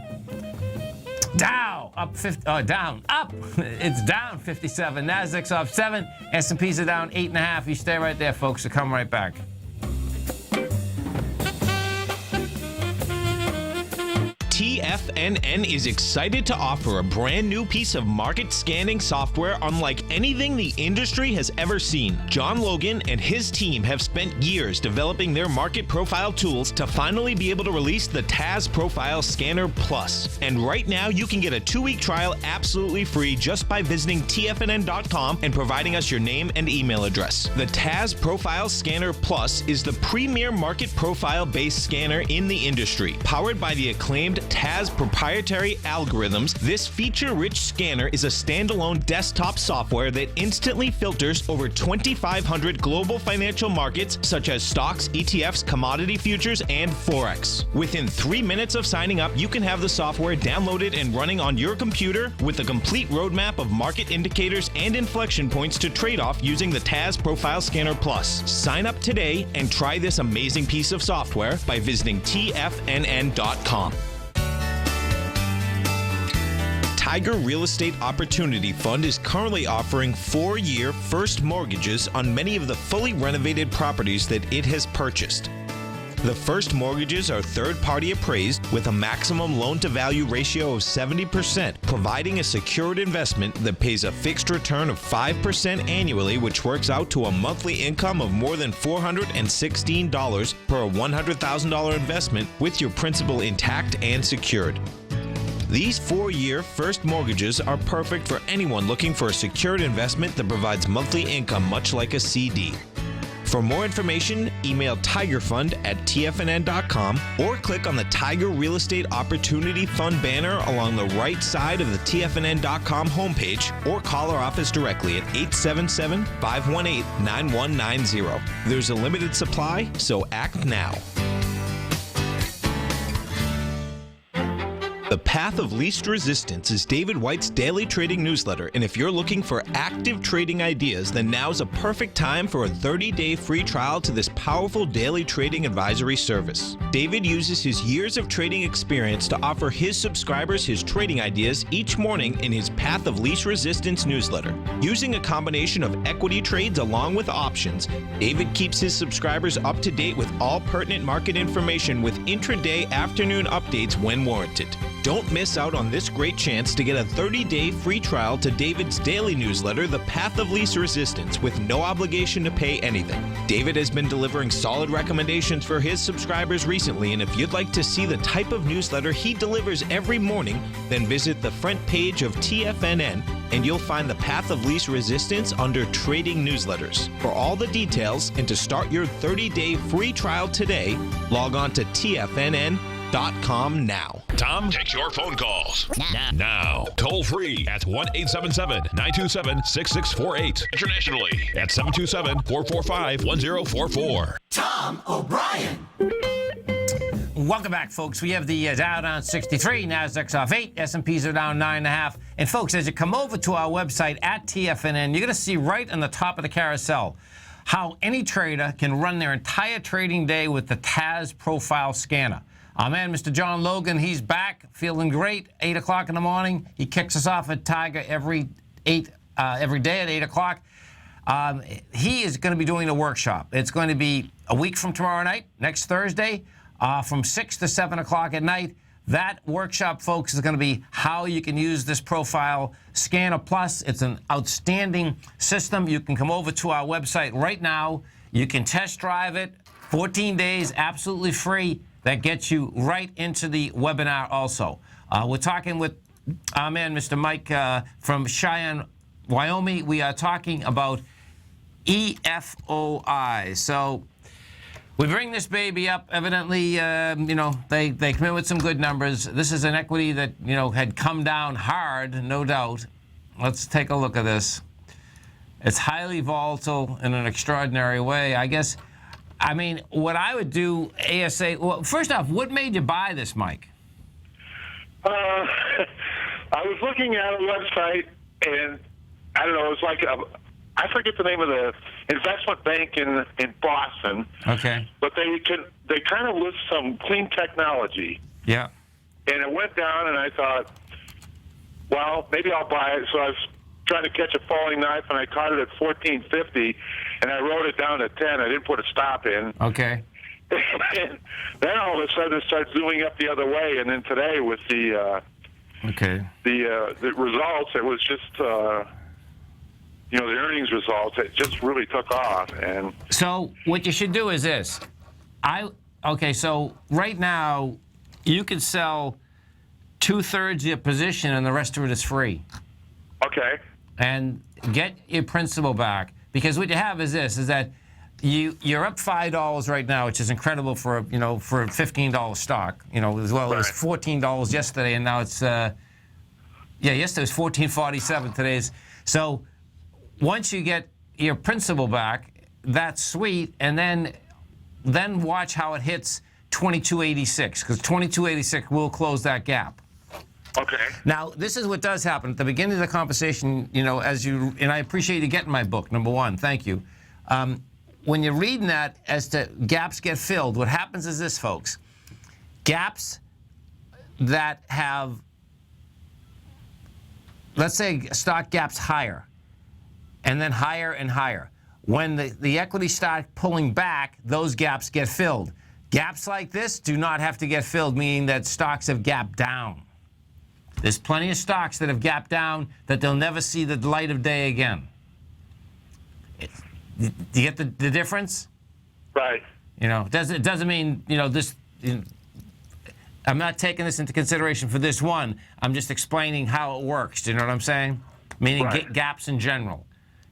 Dow up 50. Down up. It's down 57. Nasdaq's up 7. S&Ps are down 8.5. You stay right there, folks. We'll come right back. TFNN is excited to offer a brand new piece of market scanning software unlike anything the industry has ever seen. John Logan and his team have spent years developing their market profile tools to finally be able to release the TAS Profile Scanner Plus. And right now you can get a 2-week trial absolutely free just by visiting TFNN.com and providing us your name and email address. The TAS Profile Scanner Plus is the premier market profile-based scanner in the industry. Powered by the acclaimed TAS proprietary algorithms, this feature-rich scanner is a standalone desktop software that instantly filters over 2,500 global financial markets such as stocks, ETFs, commodity futures, and Forex. Within 3 minutes of signing up, you can have the software downloaded and running on your computer with a complete roadmap of market indicators and inflection points to trade off using the TAS Profile Scanner Plus. Sign up today and try this amazing piece of software by visiting TFNN.com. Tiger Real Estate Opportunity Fund is currently offering 4-year first mortgages on many of the fully renovated properties that it has purchased. The first mortgages are third-party appraised with a maximum loan-to-value ratio of 70%, providing a secured investment that pays a fixed return of 5% annually, which works out to a monthly income of more than $416 per $100,000 investment with your principal intact and secured. These 4-year first mortgages are perfect for anyone looking for a secured investment that provides monthly income much like a CD. For more information, email tigerfund@tfnn.com or click on the Tiger Real Estate Opportunity Fund banner along the right side of the tfnn.com homepage, or call our office directly at 877-518-9190. There's a limited supply, so act now. The Path of Least Resistance is David White's daily trading newsletter, and if you're looking for active trading ideas, then now's a perfect time for a 30-day free trial to this powerful daily trading advisory service. David uses his years of trading experience to offer his subscribers his trading ideas each morning in his Path of Least Resistance newsletter. Using a combination of equity trades along with options, David keeps his subscribers up to date with all pertinent market information with intraday afternoon updates when warranted. Don't miss out on this great chance to get a 30-day free trial to David's daily newsletter, The Path of Least Resistance, with no obligation to pay anything. David has been delivering solid recommendations for his subscribers recently, and if you'd like to see the type of newsletter he delivers every morning, then visit the front page of TFNN and you'll find The Path of Least Resistance under Trading Newsletters. For all the details and to start your 30-day free trial today, log on to TFNN.com now. Tom takes your phone calls now. Toll free at 1-877-927-6648. Internationally at 727-445-1044. Tom O'Brien. Welcome back, folks. We have the Dow down 63, Nasdaq's off 8, S&Ps are down 9.5. And folks, as you come over to our website at TFNN, you're going to see right on the top of the carousel how any trader can run their entire trading day with the TAS Profile Scanner. Our man, Mr. John Logan, he's back, feeling great. 8 o'clock in the morning. He kicks us off at Tiger every day at 8 o'clock. He is going to be doing a workshop. It's going to be a week from tomorrow night, next Thursday, from 6 to 7 o'clock at night. That workshop, folks, is going to be how you can use this Profile Scanner Plus. It's an outstanding system. You can come over to our website right now. You can test drive it. 14 days, absolutely free. That gets you right into the webinar also. We're talking with our man, Mr. Mike from Cheyenne, Wyoming. We are talking about EFOI. So we bring this baby up. Evidently, they come in with some good numbers. This is an equity that, had come down hard, no doubt. Let's take a look at this. It's highly volatile in an extraordinary way. I mean, what I would do, ASA, well, first off, what made you buy this, Mike? I was looking at a website, and I don't know, it was like, I forget the name of the investment bank in Boston. Okay. But they kind of list some clean technology. Yeah. And it went down, and I thought, well, maybe I'll buy it. So I was trying to catch a falling knife, and I caught it at $14.50, and I wrote it down to 10. I didn't put a stop in. Okay. And then all of a sudden it starts zooming up the other way, and then today with the results, it was just the earnings results. It just really took off. And so what you should do is this. So right now you could sell 2/3 of your position, and the rest of it is free. Okay. And get your principal back, because what you have is this: is that you're up $5 right now, which is incredible for a $15 stock. As well. It was $14 yesterday, and now it's yesterday was $14.47. Today's so. Once you get your principal back, that's sweet, and then watch how it hits 2286, because 2286 will close that gap. Okay. Now, this is what does happen. At the beginning of the conversation, and I appreciate you getting my book, number one. Thank you. When you're reading that as to gaps get filled, what happens is this, folks. Gaps that have, let's say, stock gaps higher, and then higher and higher. When the equities start pulling back, those gaps get filled. Gaps like this do not have to get filled, meaning that stocks have gapped down. There's plenty of stocks that have gapped down that they'll never see the light of day again. Do you get the difference? Right. It doesn't mean, this. I'm not taking this into consideration for this one. I'm just explaining how it works. Do you know what I'm saying? Meaning gaps in general.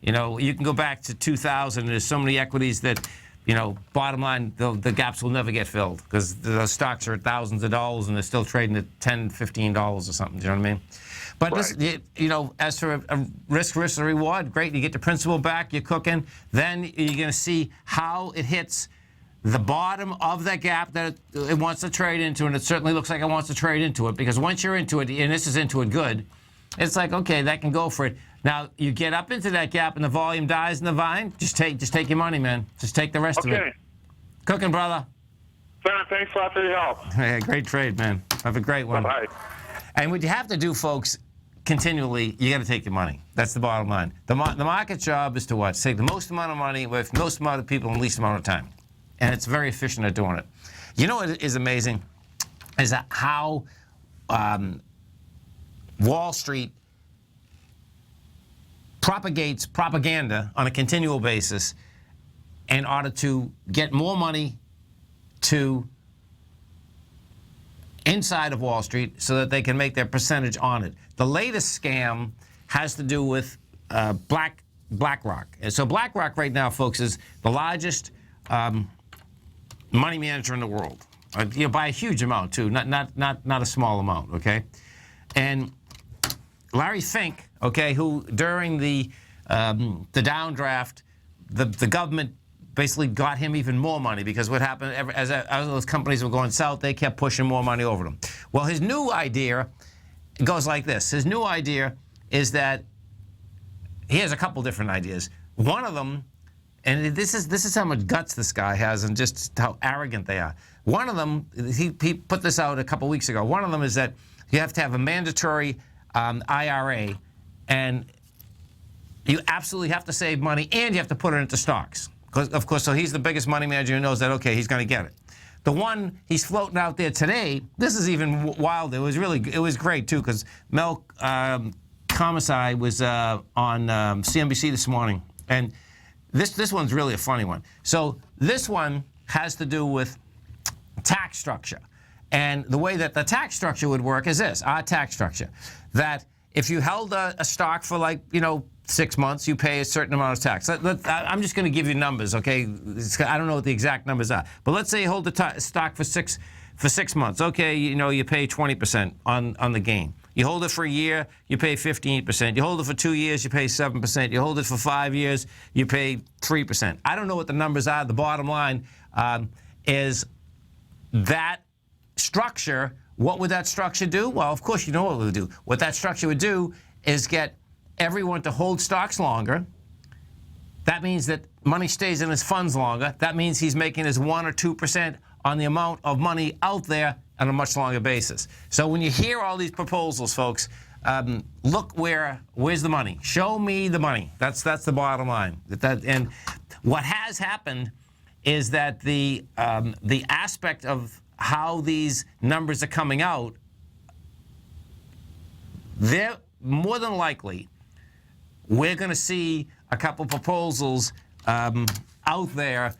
You know, you can go back to 2000. There's so many equities that, you know, bottom line, the gaps will never get filled because the stocks are at thousands of dollars and they're still trading at $10, $15 or something. Do you know what I mean? But Right. this, you know, as for a risk versus reward, great. You get the principal back, you're cooking. Then you're going to see how it hits the bottom of that gap that it wants to trade into, and it certainly looks like it wants to trade into it because once you're into it, and this is into it good, it's like, okay, that can go for it. Now, you get up into that gap and the volume dies in the vine, just take your money, man. Just take the rest of Okay. it. Cooking, brother. Senator, thanks a lot for your help. Hey, great trade, man. Have a great one. Bye-bye. And what you have to do, folks, continually, you got to take your money. That's the bottom line. The market job is to what? Take the most amount of money with the most amount of people in the least amount of time. And it's very efficient at doing it. You know what is amazing? Is that how Wall Street propagates propaganda on a continual basis in order to get more money to inside of Wall Street so that they can make their percentage on it. The latest scam has to do with BlackRock. And so BlackRock right now, folks, is the largest money manager in the world. You know, by a huge amount too, not a small amount. Okay, and Larry Fink, okay, who during the downdraft, the government basically got him even more money because what happened as those companies were going south, they kept pushing more money over them. Well, his new idea goes like this. His new idea is that he has a couple different ideas. One of them, and this is how much guts this guy has and just how arrogant they are. One of them, he put this out a couple weeks ago. One of them is that you have to have a mandatory IRA, and you absolutely have to save money, and you have to put it into stocks. Of course, so he's the biggest money manager who knows that, okay, he's going to get it. The one he's floating out there today, this is even wilder. It was great, too, because Mel Commissai was on CNBC this morning, and this one's really a funny one. So this one has to do with tax structure. And the way that the tax structure would work is this, our tax structure, that if you held a stock for 6 months, you pay a certain amount of tax. I'm just going to give you numbers, okay? I don't know what the exact numbers are. But let's say you hold the stock for 6 months. Okay, you pay 20% on the gain. You hold it for a year, you pay 15%. You hold it for 2 years, you pay 7%. You hold it for 5 years, you pay 3%. I don't know what the numbers are. The bottom line is that structure. What would that structure do? Well, of course, you know what it would do. What that structure would do is get everyone to hold stocks longer. That means that money stays in his funds longer. That means he's making his 1 or 2% on the amount of money out there on a much longer basis. So when you hear all these proposals, folks, look where's the money? Show me the money. That's the bottom line. And what has happened is that the aspect of how these numbers are coming out, they're more than likely, we're going to see a couple proposals out there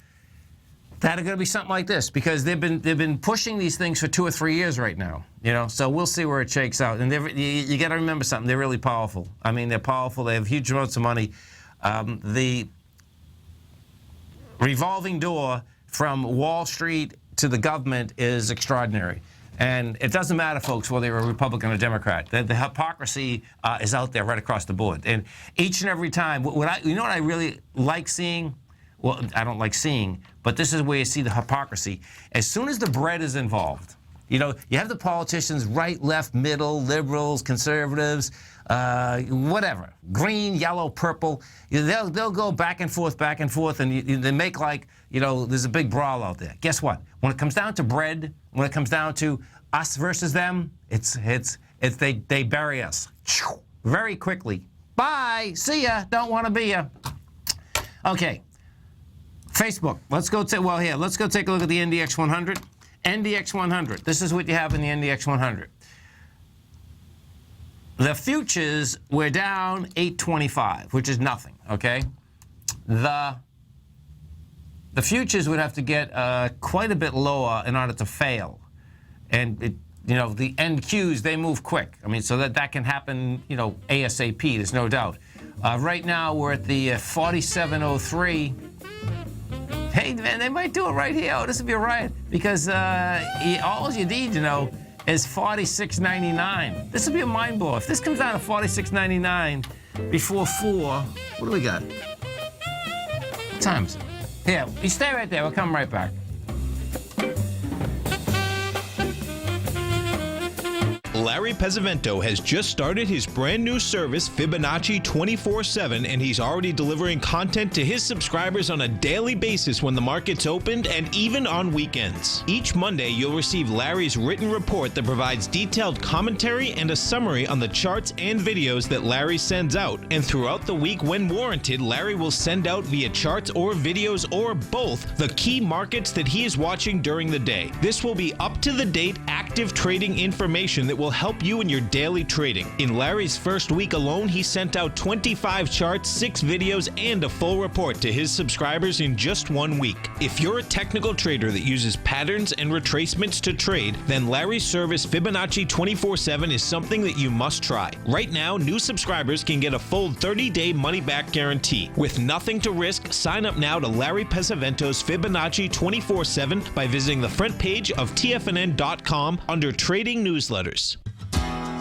that are going to be something like this because they've been pushing these things for 2 or 3 years right now. So we'll see where it shakes out. And you got to remember something. They're really powerful. I mean, they're powerful. They have huge amounts of money. The revolving door from Wall Street to the government is extraordinary. And it doesn't matter, folks, whether you're a Republican or Democrat. The hypocrisy is out there right across the board. And each and every time, what I really like seeing? Well, I don't like seeing, but this is where you see the hypocrisy. As soon as the bread is involved, you have the politicians, right, left, middle, liberals, conservatives, whatever, green, yellow, purple. They'll go back and forth, and they make there's a big brawl out there. Guess what? When it comes down to bread, when it comes down to us versus them, they bury us very quickly. Bye. See ya. Don't want to be ya. Okay. Facebook. Let's go take a look at the NDX 100. NDX 100. This is what you have in the NDX 100. The futures were down 825, which is nothing, okay? The futures would have to get quite a bit lower in order to fail. And, the NQs, they move quick. I mean, so that can happen, ASAP, there's no doubt. Right now, we're at the 47.03. Hey, man, they might do it right here. Oh, this would be a riot. Because all you need to know is 46.99. This would be a mind blower. If this comes down to 46.99 before 4, what do we got? What time is it? Here, you stay right there. We'll come right back. Larry Pesavento has just started his brand new service, Fibonacci 24/7, and he's already delivering content to his subscribers on a daily basis when the market's opened and even on weekends. Each Monday, you'll receive Larry's written report that provides detailed commentary and a summary on the charts and videos that Larry sends out. And throughout the week, when warranted, Larry will send out via charts or videos or both the key markets that he is watching during the day. This will be up-to-the-date, active trading information that will help you in your daily trading. In Larry's first week alone, he sent out 25 charts, 6 videos, and a full report to his subscribers in just 1 week. If you're a technical trader that uses patterns and retracements to trade, then Larry's service Fibonacci 24/7 is something that you must try. Right now, new subscribers can get a full 30-day money-back guarantee. With nothing to risk, sign up now to Larry Pesavento's Fibonacci 24/7 by visiting the front page of TFNN.com under Trading Newsletters.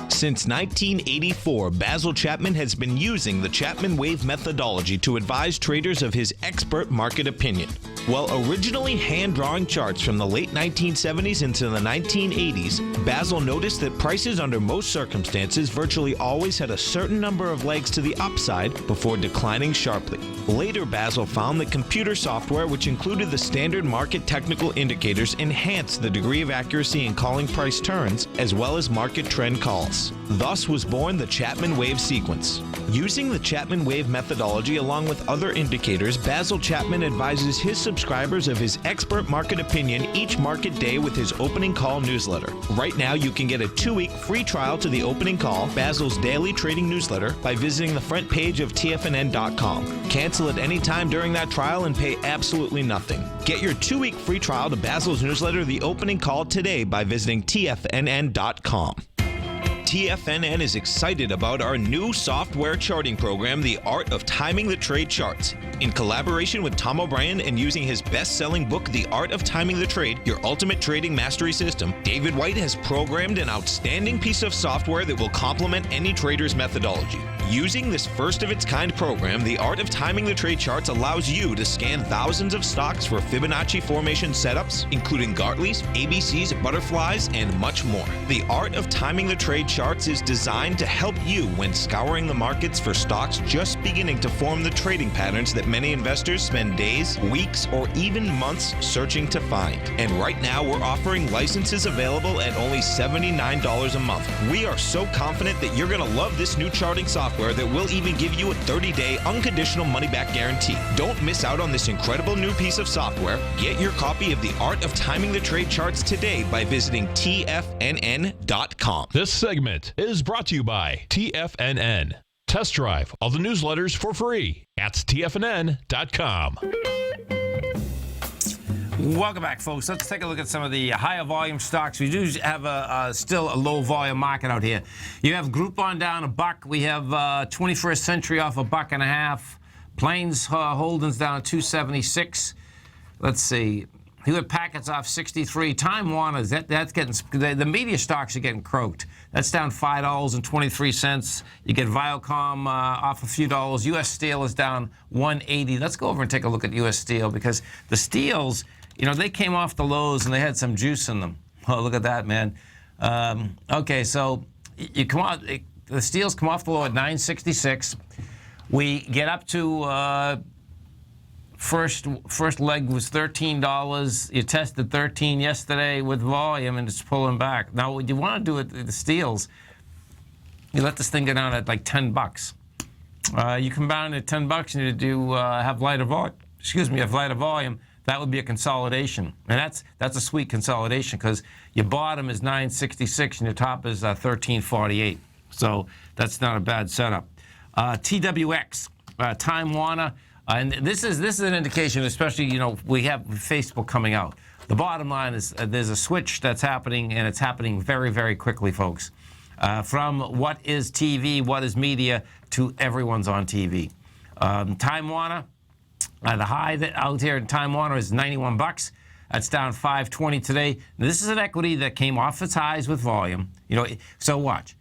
Since 1984, Basil Chapman has been using the Chapman Wave methodology to advise traders of his expert market opinion. While originally hand-drawing charts from the late 1970s into the 1980s, Basil noticed that prices under most circumstances virtually always had a certain number of legs to the upside before declining sharply. Later, Basil found that computer software, which included the standard market technical indicators, enhanced the degree of accuracy in calling price turns, as well as market trend calls. Thus was born the Chapman Wave sequence. Using the Chapman Wave methodology along with other indicators, Basil Chapman advises his subscribers of his expert market opinion each market day with his opening call newsletter. Right now, you can get a 2-week free trial to the opening call, Basil's daily trading newsletter, by visiting the front page of TFNN.com. Cancel at any time during that trial and pay absolutely nothing. Get your 2-week free trial to Basil's newsletter, The Opening Call, today by visiting TFNN.com. TFNN is excited about our new software charting program, The Art of Timing the Trade Charts. In collaboration with Tom O'Brien and using his best-selling book, The Art of Timing the Trade, Your Ultimate Trading Mastery System, David White has programmed an outstanding piece of software that will complement any trader's methodology. Using this first-of-its-kind program, The Art of Timing the Trade Charts allows you to scan thousands of stocks for Fibonacci formation setups, including Gartley's, ABC's, butterflies, and much more. The Art of Timing the Trade Charts is designed to help you when scouring the markets for stocks just beginning to form the trading patterns that many investors spend days, weeks, or even months searching to find. And right now, we're offering licenses available at only $79 a month. We are so confident that you're going to love this new charting software that will even give you a 30-day unconditional money-back guarantee. Don't miss out on this incredible new piece of software. Get your copy of The Art of Timing the Trade Charts today by visiting TFNN.com. This segment is brought to you by TFNN. Test drive all the newsletters for free at TFNN.com. Welcome back, folks. Let's take a look at some of the higher volume stocks. We do have still a low volume market out here. You have Groupon down $1. We have 21st Century off $1.50. Plains Holdings down at 276. Let's see. Hewlett Packard's off 63. Time Warner's that's getting the media stocks are getting croaked. That's down $5.23. You get Viacom off a few dollars. U.S. Steel is down 180. Let's go over and take a look at U.S. Steel because the steels, you know, they came off the lows and they had some juice in them. Oh, look at that, man. Okay, so you come out. The steels come off the low at 966. We get up to. First leg was $13. You tested 13 yesterday with volume, and it's pulling back. Now, what you want to do with the steels, you let this thing go down at like $10. You come down at $10 and you do have lighter volume. Have lighter volume. That would be a consolidation, and that's a sweet consolidation because your bottom is 966 and your top is 1348. So that's not a bad setup. TWX, Time Warner. And this is an indication, especially, you know, we have Facebook coming out. The bottom line is there's a switch that's happening, and it's happening very, very quickly, folks. From what is TV, what is media, to everyone's on TV. Time Warner, the high out here in Time Warner is $91. That's down $5.20 today. Now, this is an equity that came off its highs with volume. So watch.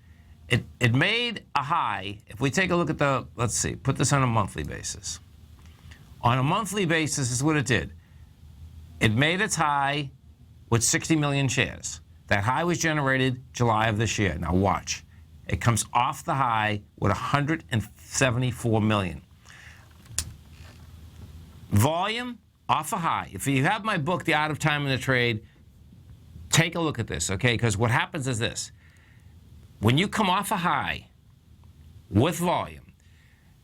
It made a high. If we take a look at let's see, put this on a monthly basis. On a monthly basis, this is what it did. It made its high with 60 million shares. That high was generated July of this year. Now watch. It comes off the high with 174 million. Volume off a high. If you have my book, The Art of Time in the Trade, take a look at this, okay? Because what happens is this. When you come off a high with volume,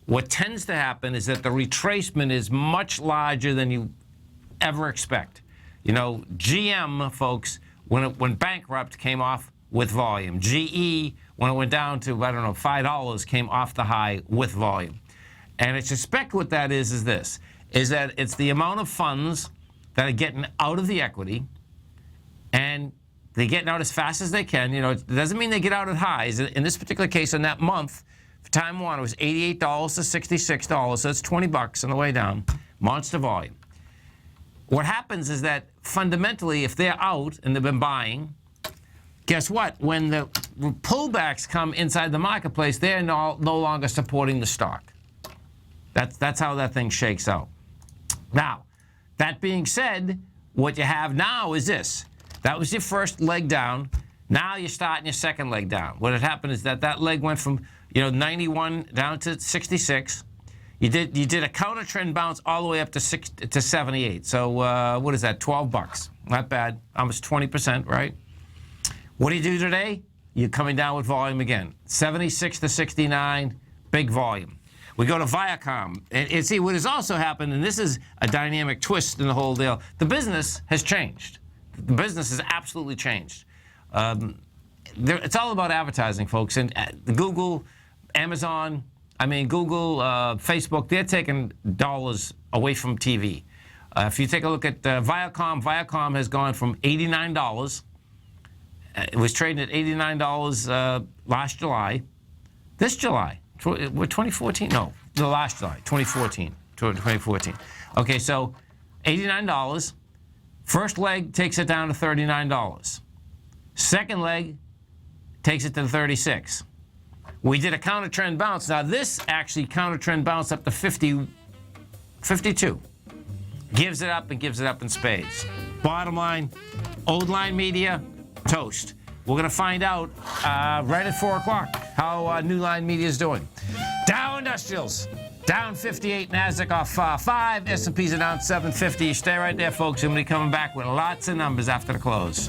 what tends to happen is that the retracement is much larger than you ever expect. GM, folks, when it went bankrupt, came off with volume. GE, when it went down to, $5, came off the high with volume. And I suspect what that is this, is that it's the amount of funds that are getting out of the equity, and they're getting out as fast as they can. It doesn't mean they get out at highs. In this particular case, in that month, for Time Warner, it was $88 to $66, so it's $20 on the way down. Monster volume. What happens is that fundamentally, if they're out and they've been buying, guess what? When the pullbacks come inside the marketplace, they're no longer supporting the stock. That's how that thing shakes out. Now, that being said, what you have now is this. That was your first leg down. Now you're starting your second leg down. What had happened is that leg went from 91 down to 66. You did a counter trend bounce all the way up to 78. So what is that? $12. Not bad. Almost 20%, right? What do you do today? You're coming down with volume again. 76 to 69, big volume. We go to Viacom. And see, what has also happened, and this is a dynamic twist in the whole deal, the business has changed. The business has absolutely changed. It's all about advertising, folks. And Google, Amazon, Google, Facebook, they're taking dollars away from TV. If you take a look at Viacom has gone from $89. It was trading at $89 last July. This July, we're 2014? No, the last July, 2014. 2014. Okay, so $89. First leg takes it down to $39. Second leg takes it to $36. We did a counter trend bounce. Now this actually counter trend bounce up to 52. Gives it up and gives it up in spades. Bottom line, old line media, toast. We're going to find out right at 4 o'clock how New Line Media is doing. Dow Industrials, down 58. NASDAQ off 5. S&Ps are down 750. Stay right there, folks. I'm going to be coming back with lots of numbers after the close.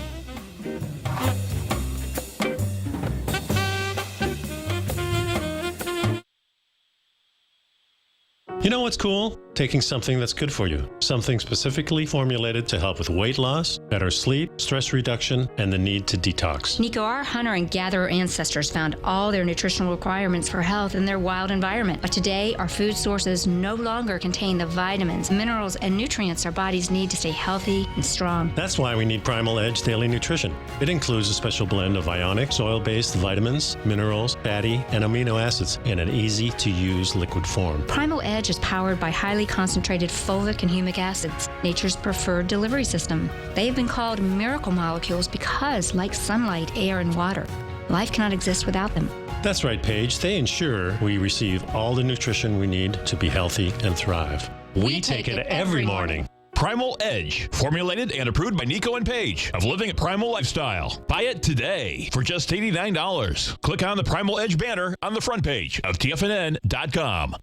You know what's cool? Taking something that's good for you. Something specifically formulated to help with weight loss, better sleep, stress reduction, and the need to detox. Nico, our hunter and gatherer ancestors found all their nutritional requirements for health in their wild environment. But today, our food sources no longer contain the vitamins, minerals, and nutrients our bodies need to stay healthy and strong. That's why we need Primal Edge Daily Nutrition. It includes a special blend of ionic, soil-based vitamins, minerals, fatty, and amino acids in an easy-to-use liquid form. Primal Edge is powered by highly concentrated folic and humic acids, nature's preferred delivery system. They've been called miracle molecules because, like sunlight, air, and water, life cannot exist without them. That's right, Paige. They ensure we receive all the nutrition we need to be healthy and thrive. We take it every morning. Primal Edge, formulated and approved by Nico and Paige of Living a Primal Lifestyle. Buy it today for just $89. Click on the Primal Edge banner on the front page of TFNN.com.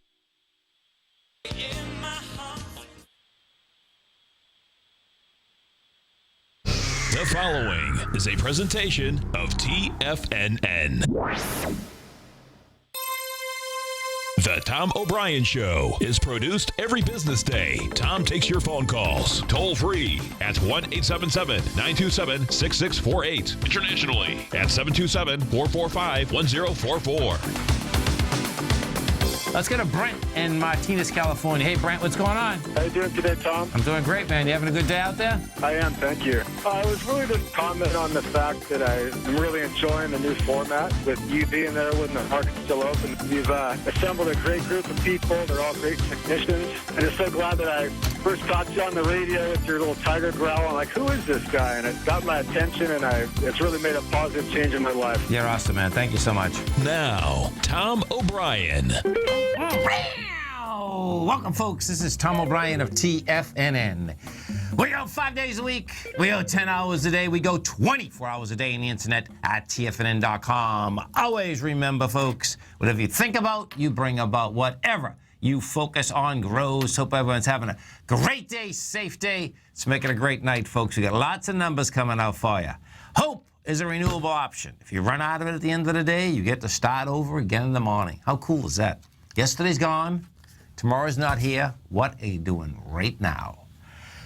The following is a presentation of TFNN. The Tom O'Brien Show is produced every business day. Tom takes your phone calls toll free at 1-877-927-6648. Internationally at 727-445-1044. Let's go to Brent in Martinez, California. Hey, Brent, what's going on? How you doing today, Tom? I'm doing great, man. You having a good day out there? I am, thank you. I was really just commenting on the fact that I'm really enjoying the new format with you being there when the market's still open. You've assembled a great group of people. They're all great technicians. I'm just so glad that I first caught you on the radio with your little tiger growl. I'm like, who is this guy? And it got my attention, and it's really made a positive change in my life. You're awesome, man. Thank you so much. Now, Tom O'Brien. Welcome, folks. This is Tom O'Brien of TFNN. We go 5 days a week. We go 10 hours a day. We go 24 hours a day on the internet at TFNN.com. Always remember, folks, whatever you think about, you bring about. Whatever you focus on grows. Hope everyone's having a great day, safe day. Let's make it a great night, folks. We got lots of numbers coming out for you. Hope is a renewable option. If you run out of it at the end of the day, you get to start over again in the morning. How cool is that? Yesterday's gone. Tomorrow's not here. What are you doing right now?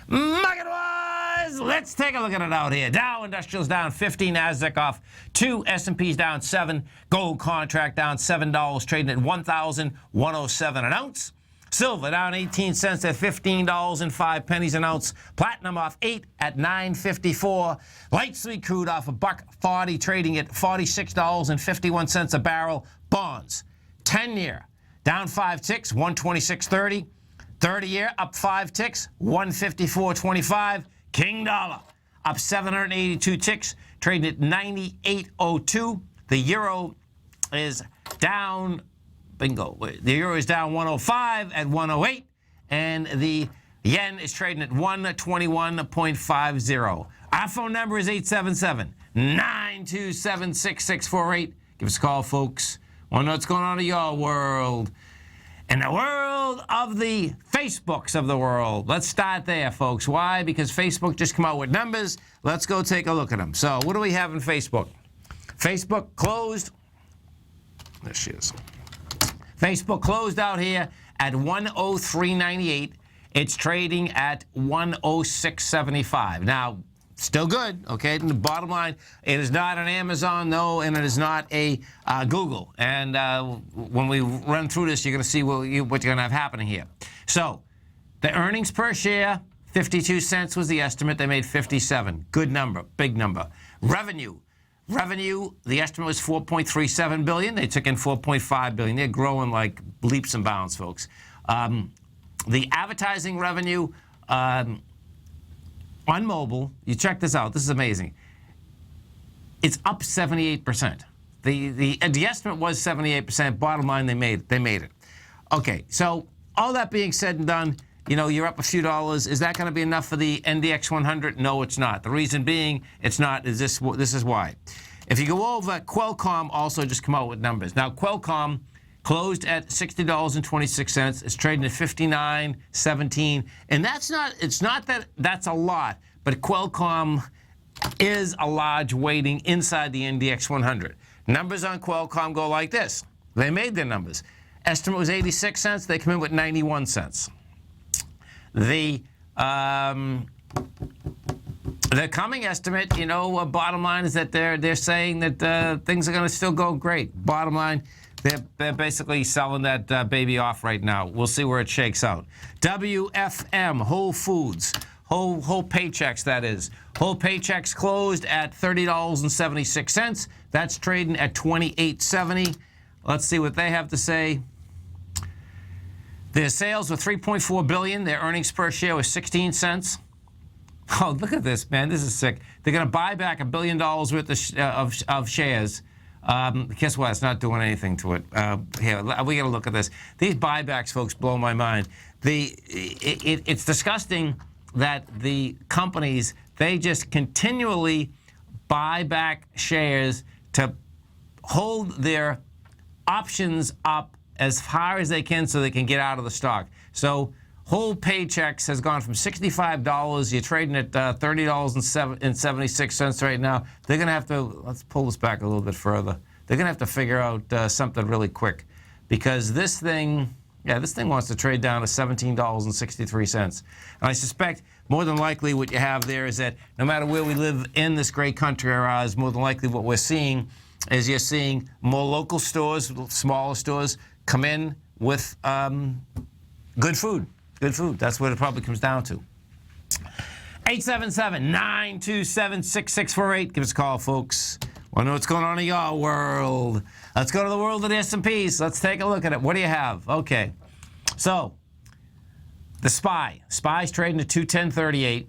Market-wise, let's take a look at it out here. Dow Industrial's down 50, NASDAQ off 2, S&P's down 7, gold contract down $7, trading at $1,107 an ounce. Silver down 18 cents at $15.05 an ounce. Platinum off 8 at $9.54. Light sweet crude off $1.40, trading at $46.51 a barrel. Bonds, 10-year, down 5 ticks, 126.30. 30-year up 5 ticks, 154.25. King dollar up 782 ticks, trading at 98.02. The euro is down. Bingo. The euro is down 105 at 108, and the yen is trading at 121.50. Our phone number is 877-927-6648. Give us a call, folks. Want to know what's going on in your world. In the world of the Facebooks of the world. Let's start there, folks. Why? Because Facebook just come out with numbers. Let's go take a look at them. So what do we have in Facebook? Facebook closed. There she is. Facebook closed out here at 103.98. It's trading at 106.75. Now, still good, okay? And the bottom line, it is not an Amazon, no, and it is not a Google. And when we run through this, you're going to see what you're going to have happening here. So, the earnings per share, 52 cents was the estimate. They made 57. Good number, big number. Revenue, the estimate was $4.37 billion. They took in $4.5 billion. They're growing like leaps and bounds, folks. The advertising revenue on mobile, you check this out. This is amazing. It's up 78%. The estimate was 78%. Bottom line, they made it. Okay, so all that being said and done, you know, you're up a few dollars. Is that going to be enough for the NDX 100? No, it's not. The reason being it's not is this is why. If you go over, Qualcomm also just come out with numbers. Now, Qualcomm closed at $60.26. It's trading at $59.17. And it's not that that's a lot, but Qualcomm is a large weighting inside the NDX 100. Numbers on Qualcomm go like this. They made their numbers. Estimate was 86 cents. They come in with 91 cents. The coming estimate, you know, bottom line is that they're saying that things are going to still go great. Bottom line, they're basically selling that baby off right now. We'll see where it shakes out. WFM, Whole Foods, Whole Paychecks, that is. Whole Paychecks closed at $30.76. That's trading at $28.70. Let's see what they have to say. Their sales were $3.4 billion. Their earnings per share was 16 cents. Oh, look at this, man. This is sick. They're going to buy back $1 billion worth of shares. Guess what? It's not doing anything to it. Here, we got to look at this. These buybacks, folks, blow my mind. It's disgusting that the companies, they just continually buy back shares to hold their options up as far as they can so they can get out of the stock. So Whole Paychecks has gone from $65. You're trading at $30.76 right now. They're going to have to, let's pull this back a little bit further. They're going to have to figure out something really quick because this thing wants to trade down to $17.63. And I suspect more than likely what you have there is that no matter where we live in this great country or ours, more than likely what we're seeing is you're seeing more local stores, smaller stores, come in with good food. Good food. That's what it probably comes down to. 877-927-6648. Give us a call, folks. Want to know what's going on in your world? Let's go to the world of the S&Ps. Let's take a look at it. What do you have? Okay. So, the SPY. SPY's trading at 210.38.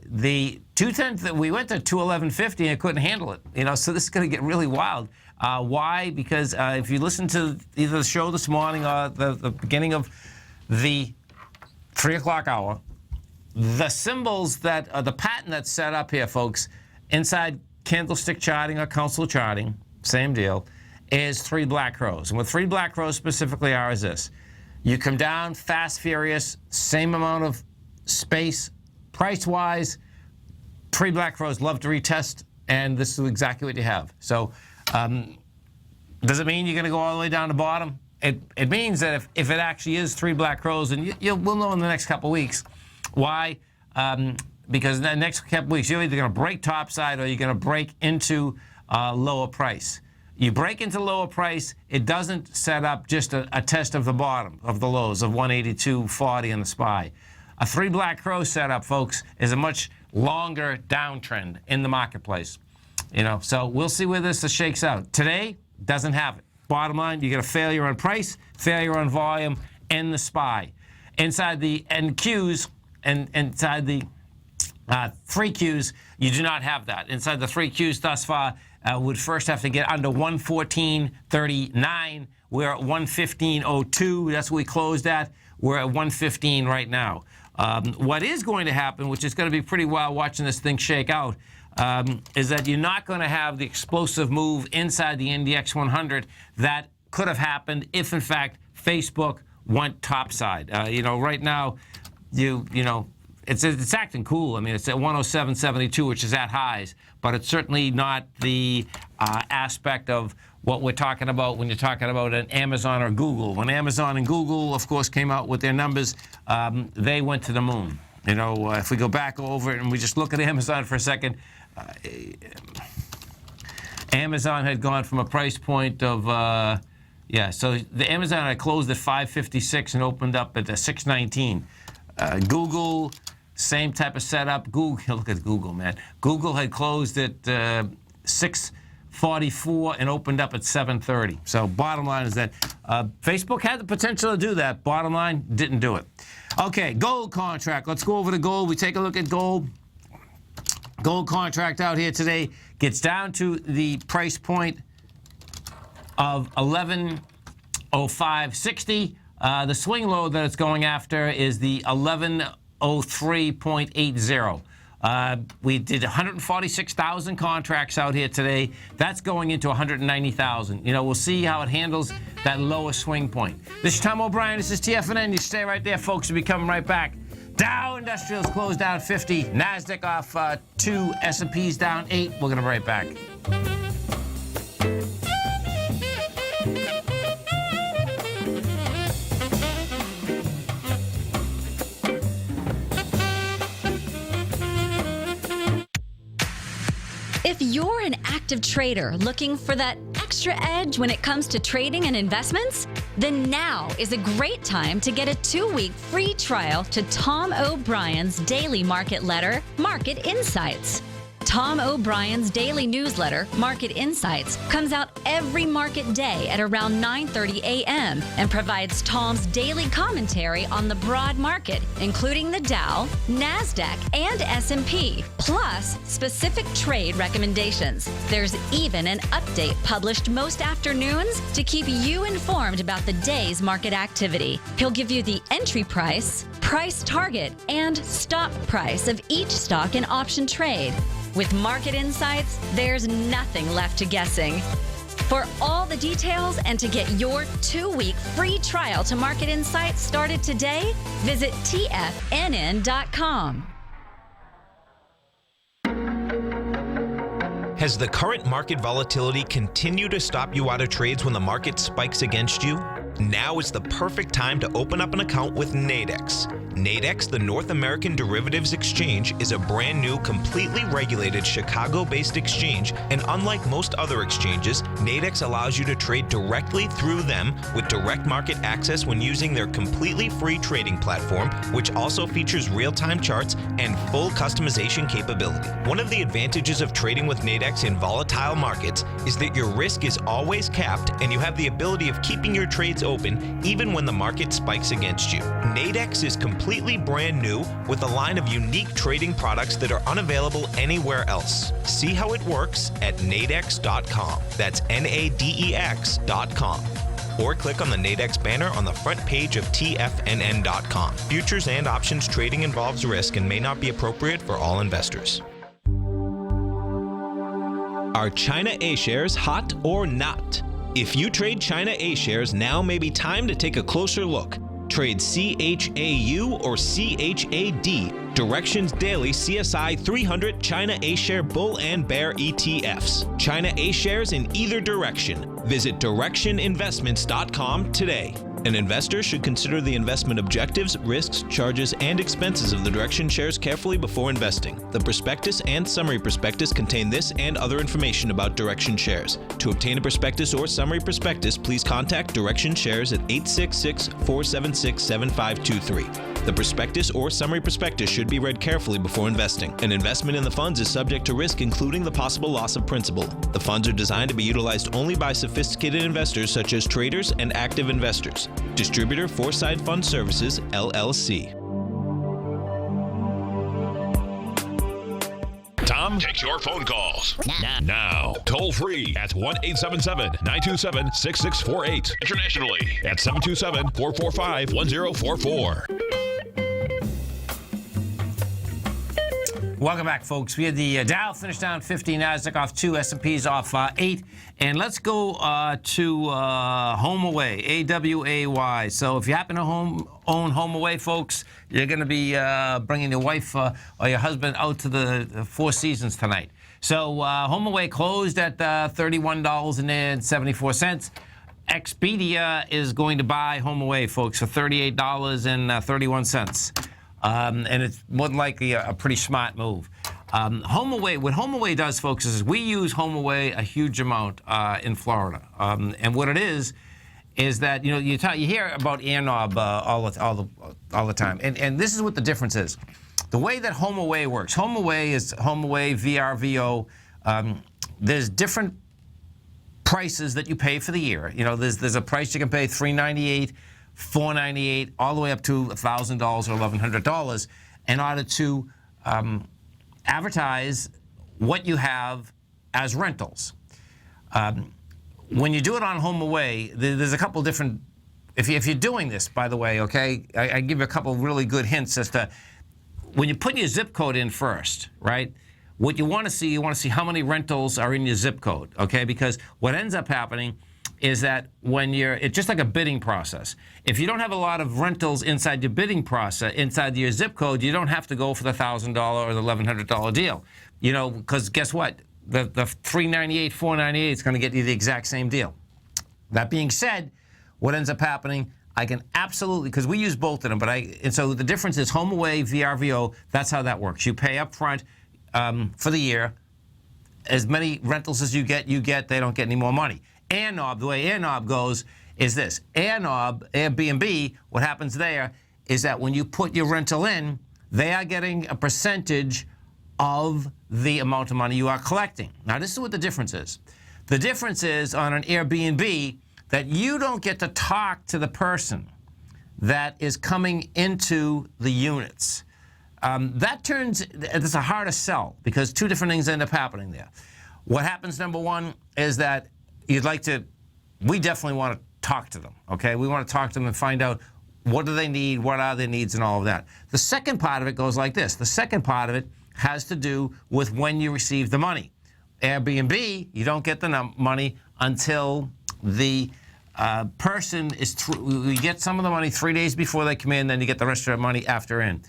The 210, we went to 211.50 and couldn't handle it. So this is going to get really wild. Why? Because if you listen to either the show this morning or the beginning of the 3 o'clock hour, the symbols that the pattern that's set up here, folks, inside candlestick charting or council charting, same deal, is 3 black crows. And what 3 black crows specifically are is this. You come down fast, furious, same amount of space, price-wise. 3 black crows love to retest, and this is exactly what you have. So does it mean you're going to go all the way down to the bottom? It means that if it actually is 3 black crows, and we'll know in the next couple of weeks. Why? Because in the next couple of weeks, you're either going to break topside or you're going to break into lower price. You break into lower price, it doesn't set up just a test of the bottom of the lows of 182.40 in the SPY. A 3 black crow setup, folks, is a much longer downtrend in the marketplace. So we'll see where this shakes out. Today, doesn't have it. Bottom line, you get a failure on price, failure on volume, and the SPY. Inside the NQs and inside the 3 Qs, you do not have that. Inside the 3 Qs thus far, would first have to get under 114.39. We're at 115.02. That's what we closed at. We're at 115 right now. What is going to happen, which is going to be pretty wild watching this thing shake out, is that you're not going to have the explosive move inside the NDX 100 that could have happened if, in fact, Facebook went topside. Right now, it's acting cool. I mean, it's at 107.72, which is at highs, but it's certainly not the aspect of what we're talking about when you're talking about an Amazon or Google. When Amazon and Google, of course, came out with their numbers, they went to the moon. If we go back over it and we just look at Amazon for a second, Amazon had gone from a price point of, so the Amazon had closed at 556 and opened up at 619. Google, same type of setup. Google, look at Google, man. Google had closed at 644 and opened up at 730. So bottom line is that Facebook had the potential to do that. Bottom line, didn't do it. Okay, gold contract. Let's go over to gold. We take a look at gold. Gold contract out here today gets down to the price point of 1105.60. The swing low that it's going after is the 1103.80. We did 146,000 contracts out here today. That's going into 190,000. We'll see how it handles that lower swing point. This is Tom O'Brien. This is TFNN. You stay right there, folks. We'll be coming right back. Dow Industrials closed down 50. NASDAQ off 2. S&P's down 8. We're going to be right back. If you're an active trader looking for that extra edge when it comes to trading and investments, then now is a great time to get a 2-week free trial to Tom O'Brien's daily market letter, Market Insights. Tom O'Brien's daily newsletter, Market Insights, comes out every market day at around 9:30 a.m. and provides Tom's daily commentary on the broad market, including the Dow, NASDAQ, and S&P, plus specific trade recommendations. There's even an update published most afternoons to keep you informed about the day's market activity. He'll give you the entry price, price target, and stop price of each stock and option trade. With Market Insights, there's nothing left to guessing. For all the details and to get your 2-week free trial to Market Insights started today, visit TFNN.com. Has the current market volatility continued to stop you out of trades when the market spikes against you? Now is the perfect time to open up an account with Nadex. Nadex, the North American Derivatives Exchange, is a brand new, completely regulated Chicago-based exchange, and unlike most other exchanges, Nadex allows you to trade directly through them with direct market access when using their completely free trading platform, which also features real-time charts and full customization capability. One of the advantages of trading with Nadex in volatile markets is that your risk is always capped and you have the ability of keeping your trades open even when the market spikes against you. Nadex is completely brand new with a line of unique trading products that are unavailable anywhere else. See how it works at nadex.com. That's NADEX.com. Or click on the Nadex banner on the front page of TFNN.com. Futures and options trading involves risk and may not be appropriate for all investors. Are China A-shares hot or not? If you trade China A-shares, now may be time to take a closer look. Trade CHAU or CHAD, Directions Daily CSI 300 China A-share Bull and Bear ETFs. China A-shares in either direction. Visit directioninvestments.com today. An investor should consider the investment objectives, risks, charges, and expenses of the Direction shares carefully before investing. The prospectus and summary prospectus contain this and other information about Direction shares. To obtain a prospectus or summary prospectus, please contact Direction shares at 866-476-7523. The prospectus or summary prospectus should be read carefully before investing. An investment in the funds is subject to risk, including the possible loss of principal. The funds are designed to be utilized only by sophisticated investors such as traders and active investors. Distributor Foreside Fund Services, LLC. Tom takes your phone calls now. Toll free at 1-877-927-6648. Internationally at 727-445-1044. Welcome back, folks. We had the Dow finish down 50, Nasdaq off 2, S&P's off 8. And let's go to HomeAway, AWAY. So if you happen to own HomeAway, folks, you're going to be bringing your wife or your husband out to the Four Seasons tonight. So HomeAway closed at $31.74. Expedia is going to buy HomeAway, folks, for $38.31. And it's more than likely a pretty smart move. HomeAway, what HomeAway does, folks, is we use HomeAway a huge amount in Florida. And what it is that, you know, you hear about AirKnob all the time. And this is what the difference is. The way that HomeAway works, HomeAway is HomeAway, VRVO. There's different prices that you pay for the year. You know, there's a price you can pay, $398, $498, all the way up to $1,000 or $1,100 in order to advertise what you have as rentals. When you do it on HomeAway, there's a couple different. If you're doing this, by the way, okay, I give you a couple really good hints as to when you put your zip code in first, right? What you want to see how many rentals are in your zip code, okay? Because what ends up happening is that when it's just like a bidding process. If you don't have a lot of rentals inside your bidding process, inside your zip code, you don't have to go for the $1,000 or the $1,100 deal. You know, because guess what? The $398, $498 is going to get you the exact same deal. That being said, what ends up happening, I can absolutely, because we use both of them, and so the difference is HomeAway, VRVO, that's how that works. You pay up front for the year. As many rentals as you get, they don't get any more money. AirKnob, the way AirKnob goes is this. AirKnob, Airbnb, what happens there is that when you put your rental in, they are getting a percentage of the amount of money you are collecting. Now, this is what the difference is. The difference is on an Airbnb that you don't get to talk to the person that is coming into the units. It's a harder sell because two different things end up happening there. What happens, number one, is that we definitely want to talk to them, okay? We want to talk to them and find out what do they need, what are their needs, and all of that. The second part of it goes like this. The second part of it has to do with when you receive the money. Airbnb, you don't get the money until the person is through. You get some of the money 3 days before they come in, then you get the rest of the money after in.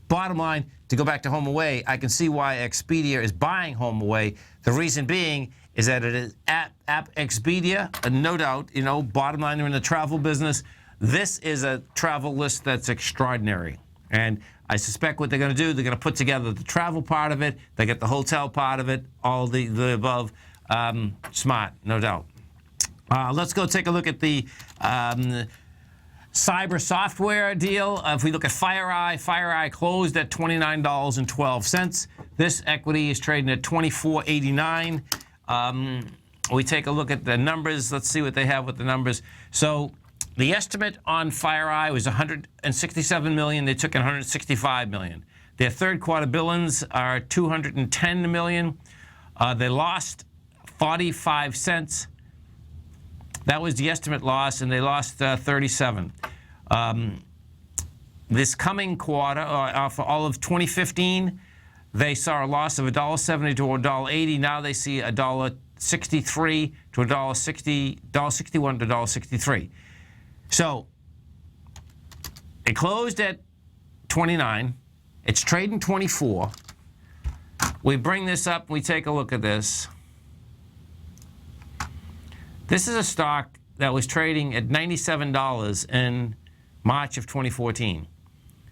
Bottom line, to go back to HomeAway, I can see why Expedia is buying HomeAway. The reason being is that it is at Expedia, no doubt, bottom line, they're in the travel business. This is a travel list that's extraordinary. And I suspect what they're going to do, they're going to put together the travel part of it, they get the hotel part of it, all the above. Smart, no doubt. Let's go take a look at the cyber software deal. If we look at FireEye closed at $29.12. This equity is trading at $24.89. We take a look at the numbers. Let's see what they have with the numbers. So the estimate on FireEye was $167 million. They took in $165 million. Their third quarter billings are $210 million. They lost 45 cents. That was the estimate loss, and they lost 37. This coming quarter, for all of 2015, they saw a loss of $1.70 to $1.80. Now they see $1.63 to $1.60, $1.61 to $1.63. So it closed at 29. It's trading 24. We bring this up, we take a look at this. This is a stock that was trading at $97 in March of 2014.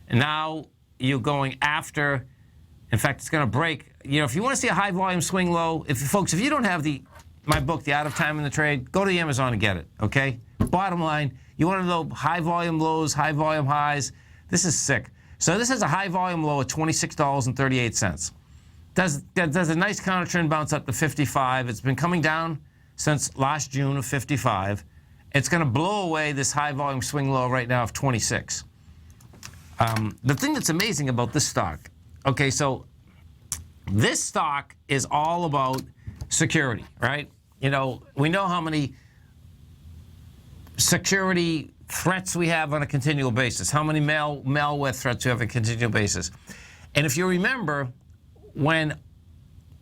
And now you're going after, in fact, it's going to break. If you want to see a high volume swing low, if you don't have my book, The Art of Time in the Trade, go to the Amazon and get it, okay? Bottom line, you want to know high volume lows, high volume highs. This is sick. So this is a high volume low at $26.38. Does a nice counter trend bounce up to 55. It's been coming down since last June of 55. It's going to blow away this high volume swing low right now of 26. The thing that's amazing about this stock, okay, so this stock is all about security, right? We know how many security threats we have on a continual basis, how many malware threats we have on a continual basis. And if you remember, when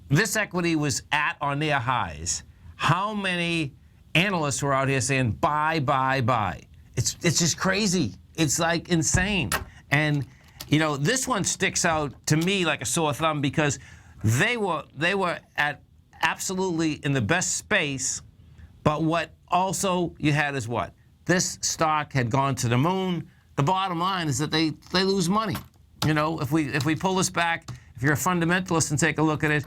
this equity was at or near highs, how many analysts were out here saying, buy, buy, buy? It's just crazy. It's like insane. And, this one sticks out to me like a sore thumb because they were at absolutely in the best space, but what also you had is what? This stock had gone to the moon. The bottom line is that they lose money. If we pull this back, if you're a fundamentalist and take a look at it,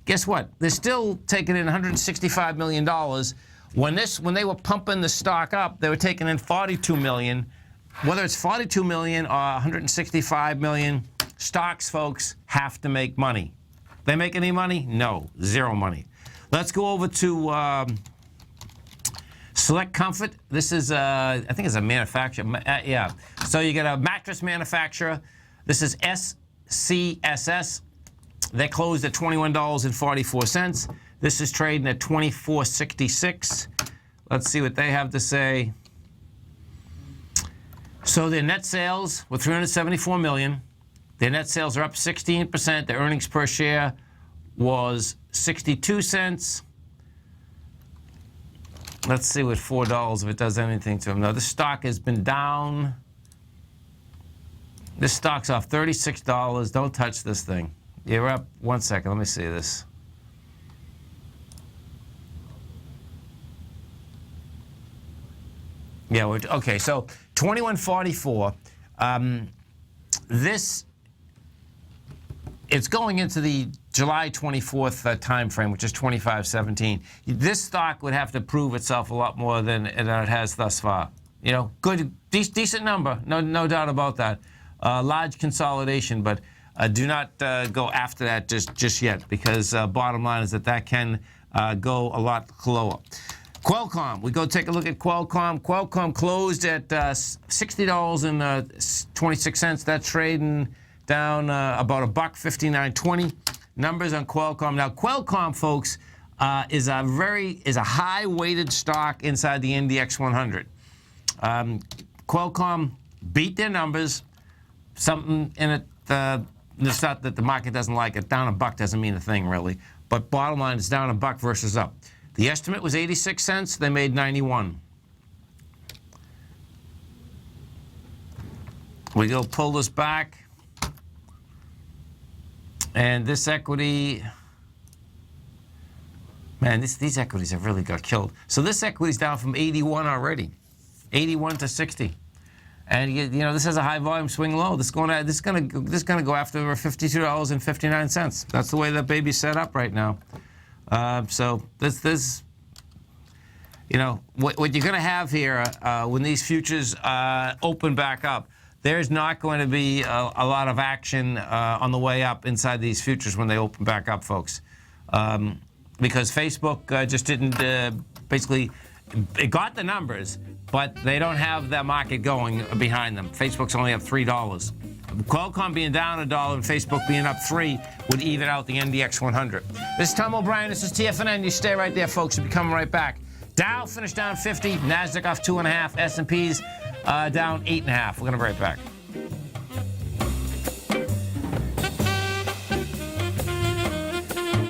guess what? They're still taking in $165 million. When they were pumping the stock up, they were taking in $42 million. Whether it's $42 million or $165 million, stocks, folks, have to make money. They make any money? No, zero money. Let's go over to Select Comfort. This is, I think it's a manufacturer. Yeah. So you get a mattress manufacturer. This is SCSS. They closed at $21.44. This is trading at $24.66. Let's see what they have to say. So their net sales were $374 million. Their net sales are up 16%. Their earnings per share was 62 cents. Let's see what $4 if it does anything to them. Now, this stock has been down. This stock's off $36. Don't touch this thing. You're up. 1 second. Let me see this. Yeah, okay, so 21.44. This, it's going into the July 24th time frame, which is 25.17. This stock would have to prove itself a lot more than it has thus far. Good, decent number, no doubt about that. Large consolidation, but do not go after that just yet, because bottom line is that can go a lot lower. Qualcomm, we go take a look at Qualcomm. Qualcomm closed at $60.26. That's trading down about $1.59.20. Numbers on Qualcomm. Now, Qualcomm, folks, is a high-weighted stock inside the NDX 100. Qualcomm beat their numbers. Something in it. It's not that the market doesn't like it. Down $1 doesn't mean a thing, really. But bottom line, it's down $1 versus up. The estimate was 86 cents. They made 91. We go pull this back. And this equity Man, these equities have really got killed. So this equity's down from 81 already, 81 to 60. And you know, this has a high volume swing low. This is going to go after $52.59. That's the way that baby's set up right now. So this, you know, what you're going to have here when these futures open back up, there's not going to be a lot of action on the way up inside these futures when they open back up, folks, because Facebook just didn't basically. It got the numbers, but they don't have that market going behind them. Facebook's only up $3. Qualcomm being down $1 and Facebook being up $3 would even out the NDX 100. This is Tom O'Brien. This is TFNN. You stay right there, folks. We'll be coming right back. Dow finished down 50. NASDAQ off 2.5. S&P's down 8.5. We're going to be right back.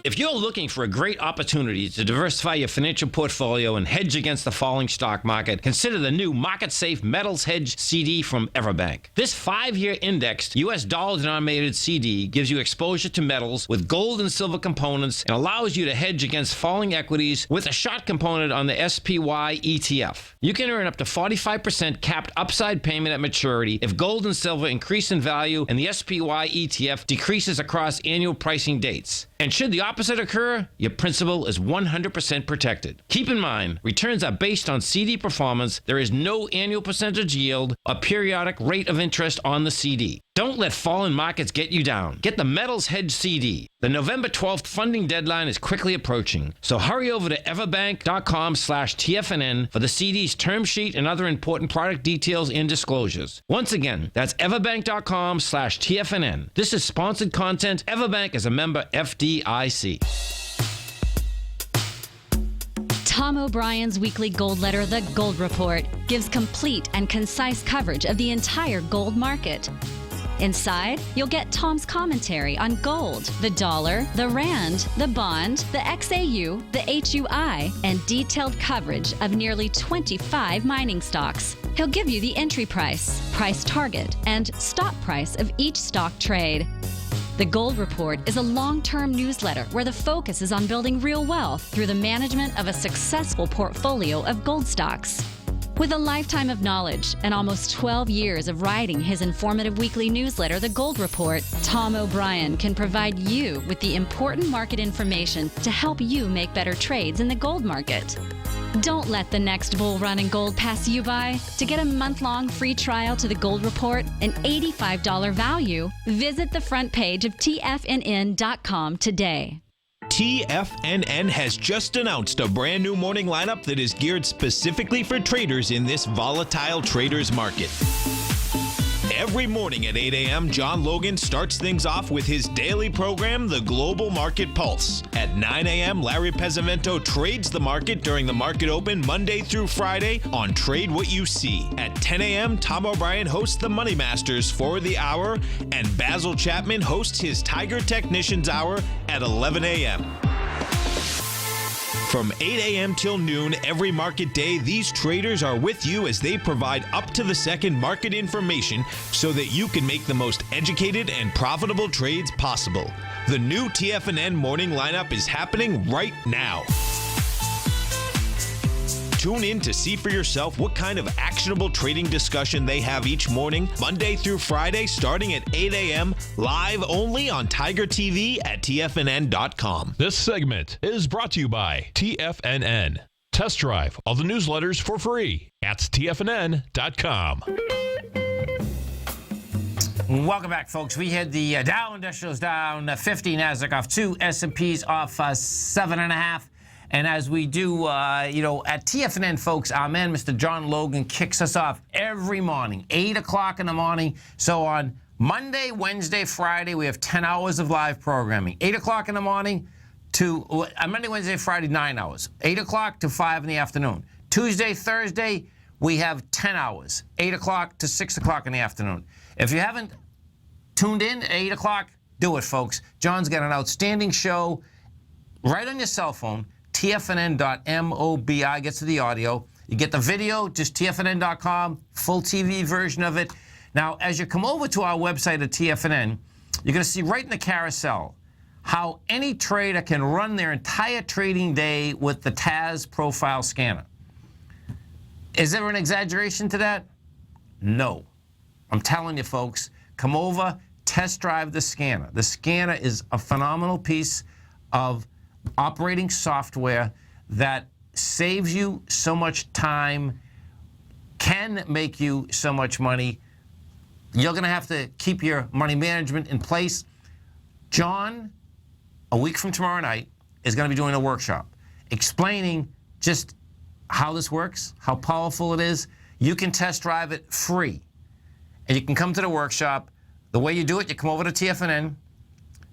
If you're looking for a great opportunity to diversify your financial portfolio and hedge against the falling stock market, consider the new Market Safe Metals Hedge CD from Everbank. This 5-year indexed U.S. dollar-denominated CD gives you exposure to metals with gold and silver components and allows you to hedge against falling equities with a short component on the SPY ETF. You can earn up to 45% capped upside payment at maturity if gold and silver increase in value and the SPY ETF decreases across annual pricing dates. And should the opposite occur, your principal is 100% protected. Keep in mind, returns are based on CD performance. There is no annual percentage yield or periodic rate of interest on the CD. Don't let fallen markets get you down. Get the Metals Hedge CD. The November 12th funding deadline is quickly approaching, so hurry over to everbank.com/TFNN for the CD's term sheet and other important product details and disclosures. Once again, that's everbank.com/TFNN. This is sponsored content. Everbank is a member FDIC. Tom O'Brien's weekly gold letter, The Gold Report, gives complete and concise coverage of the entire gold market. Inside, you'll get Tom's commentary on gold, the dollar, the rand, the bond, the XAU, the HUI, and detailed coverage of nearly 25 mining stocks. He'll give you the entry price, price target, and stop price of each stock trade. The Gold Report is a long-term newsletter where the focus is on building real wealth through the management of a successful portfolio of gold stocks. With a lifetime of knowledge and almost 12 years of writing his informative weekly newsletter, The Gold Report, Tom O'Brien can provide you with the important market information to help you make better trades in the gold market. Don't let the next bull run in gold pass you by. To get a month-long free trial to The Gold Report, an $85 value, visit the front page of TFNN.com today. TFNN has just announced a brand new morning lineup that is geared specifically for traders in this volatile traders market. Every morning at 8 a.m., John Logan starts things off with his daily program, The Global Market Pulse. At 9 a.m., Larry Pesavento trades the market during the market open Monday through Friday on Trade What You See. At 10 a.m., Tom O'Brien hosts the Money Masters for the hour, and Basil Chapman hosts his Tiger Technicians Hour at 11 a.m. From 8 a.m. till noon every market day, these traders are with you as they provide up-to-the-second market information so that you can make the most educated and profitable trades possible. The new TFNN morning lineup is happening right now. Tune in to see for yourself what kind of actionable trading discussion they have each morning, Monday through Friday, starting at 8 a.m., live only on Tiger TV at TFNN.com. This segment is brought to you by TFNN. Test drive all the newsletters for free at TFNN.com. Welcome back, folks. We had the Dow Industrials down 50, NASDAQ off 2, S&P's off 7.5. And as we do, at TFNN, folks, our man, Mr. John Logan, kicks us off every morning, 8 o'clock in the morning. So on Monday, Wednesday, Friday, we have 10 hours of live programming. 8 o'clock in the morning to Monday, Wednesday, Friday, 9 hours. 8 o'clock to 5 in the afternoon. Tuesday, Thursday, we have 10 hours, 8 o'clock to 6 o'clock in the afternoon. If you haven't tuned in at 8 o'clock, do it, folks. John's got an outstanding show right on your cell phone. TFNN.mobi gets to the audio. You get the video, just TFNN.com, full TV version of it. Now, as you come over to our website at TFNN, you're going to see right in the carousel how any trader can run their entire trading day with the TAS profile scanner. Is there an exaggeration to that? No. I'm telling you, folks, come over, test drive the scanner. The scanner is a phenomenal piece of operating software that saves you so much time, can make you so much money. You're going to have to keep your money management in place. John, a week from tomorrow night, is going to be doing a workshop explaining just how this works, how powerful it is. You can test drive it free. And you can come to the workshop. The way you do it, you come over to TFNN.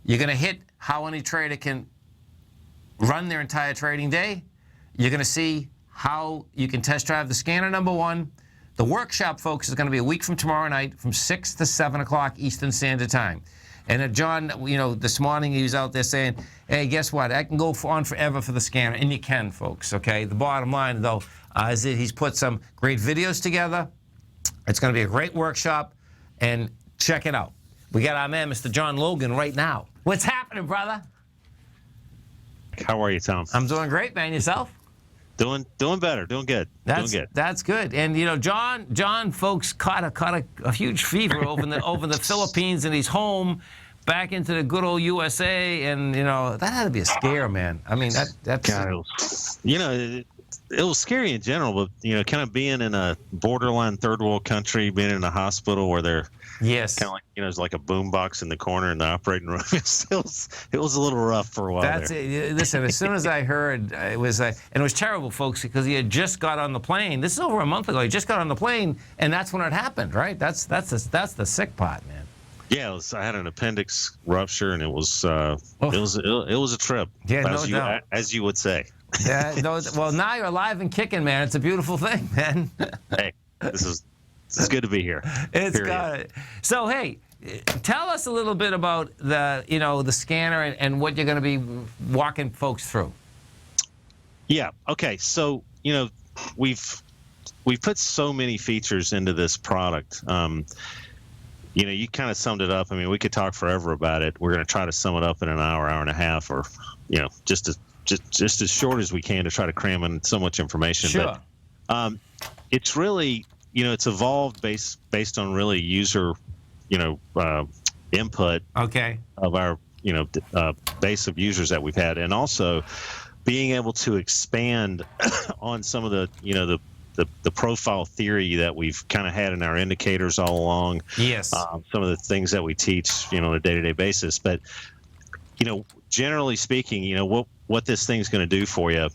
You're going to hit how any trader can run their entire trading day. You're going to see how you can test drive the scanner, number one. The workshop, folks, is going to be a week from tomorrow night from 6 to 7 o'clock Eastern Standard Time. And John, you know, this morning he was out there saying, hey, guess what? I can go on forever for the scanner. And you can, folks, okay? The bottom line, though, is that he's put some great videos together. It's going to be a great workshop. And check it out. We got our man, Mr. John Logan, right now. What's happening, brother? How are you, Tom? I'm doing great, man. Yourself? Doing better. Doing good. Doing good. That's good. And you know, John, folks, caught a huge fever over the Philippines, and he's home, back into the good old USA. And you know, that had to be a scare, man. I mean, that's. God, it was scary in general, but you know, kind of being in a borderline third world country, being in a hospital where they're yes, kind of like, you know, there's like a boom box in the corner in the operating room. It was a little rough for a while. That's it. Listen, as soon as I heard it was, and it was terrible, folks, because he had just got on the plane. This is over a month ago. He just got on the plane, and that's when it happened, right? That's the sick part, man. Yeah, I had an appendix rupture, and it was a trip. Yeah, as you would say. Yeah, well, now you're alive and kicking, man. It's a beautiful thing, man. Hey, it's good to be here. It's got it. So, hey, tell us a little bit about the scanner and what you're going to be walking folks through. Yeah. Okay. So, you know, we've put so many features into this product. You know, you kind of summed it up. I mean, we could talk forever about it. We're going to try to sum it up in an hour and a half, or you know, just as short as we can to try to cram in so much information. Sure. But it's really, you know, it's evolved based on really user, you know, input. Okay. Of our, you know, base of users that we've had, and also being able to expand on some of the, you know, the profile theory that we've kind of had in our indicators all along. Yes. Some of the things that we teach, you know, on a day-to-day basis. But, you know, generally speaking, you know, what this thing's going to do for you,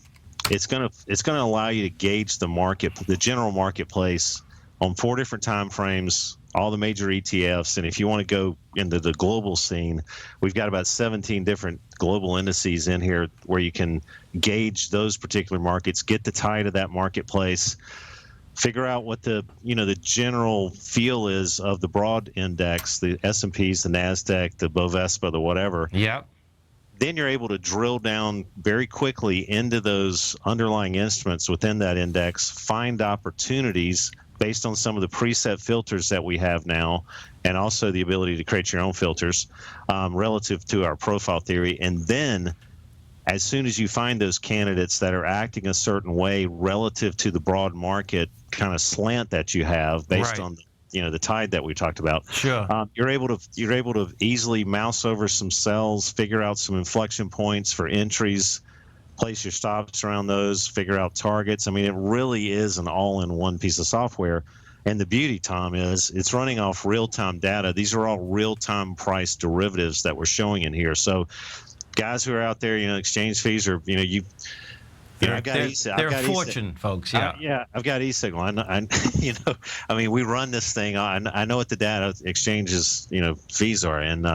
it's going to allow you to gauge the market, the general marketplace, on 4 different time frames, all the major ETFs. And if you want to go into the global scene, we've got about 17 different global indices in here where you can gauge those particular markets, get the tide of that marketplace, figure out what the general feel is of the broad index, the S&Ps, the NASDAQ, the Bovespa, the whatever. Yeah. Then you're able to drill down very quickly into those underlying instruments within that index, find opportunities based on some of the preset filters that we have now, and also the ability to create your own filters relative to our profile theory. And then as soon as you find those candidates that are acting a certain way relative to the broad market kind of slant that you have based on the tide that we talked about. Sure. You're able to easily mouse over some cells, figure out some inflection points for entries, place your stops around those, figure out targets. I mean, it really is an all-in-one piece of software. And the beauty, Tom, is it's running off real-time data. These are all real-time price derivatives that we're showing in here. So guys who are out there, you know, exchange fees are, you know, I've got e-signal. They're a fortune, folks. Yeah. I've got e-signal. I mean, we run this thing. I know what the data exchanges, you know, fees are. And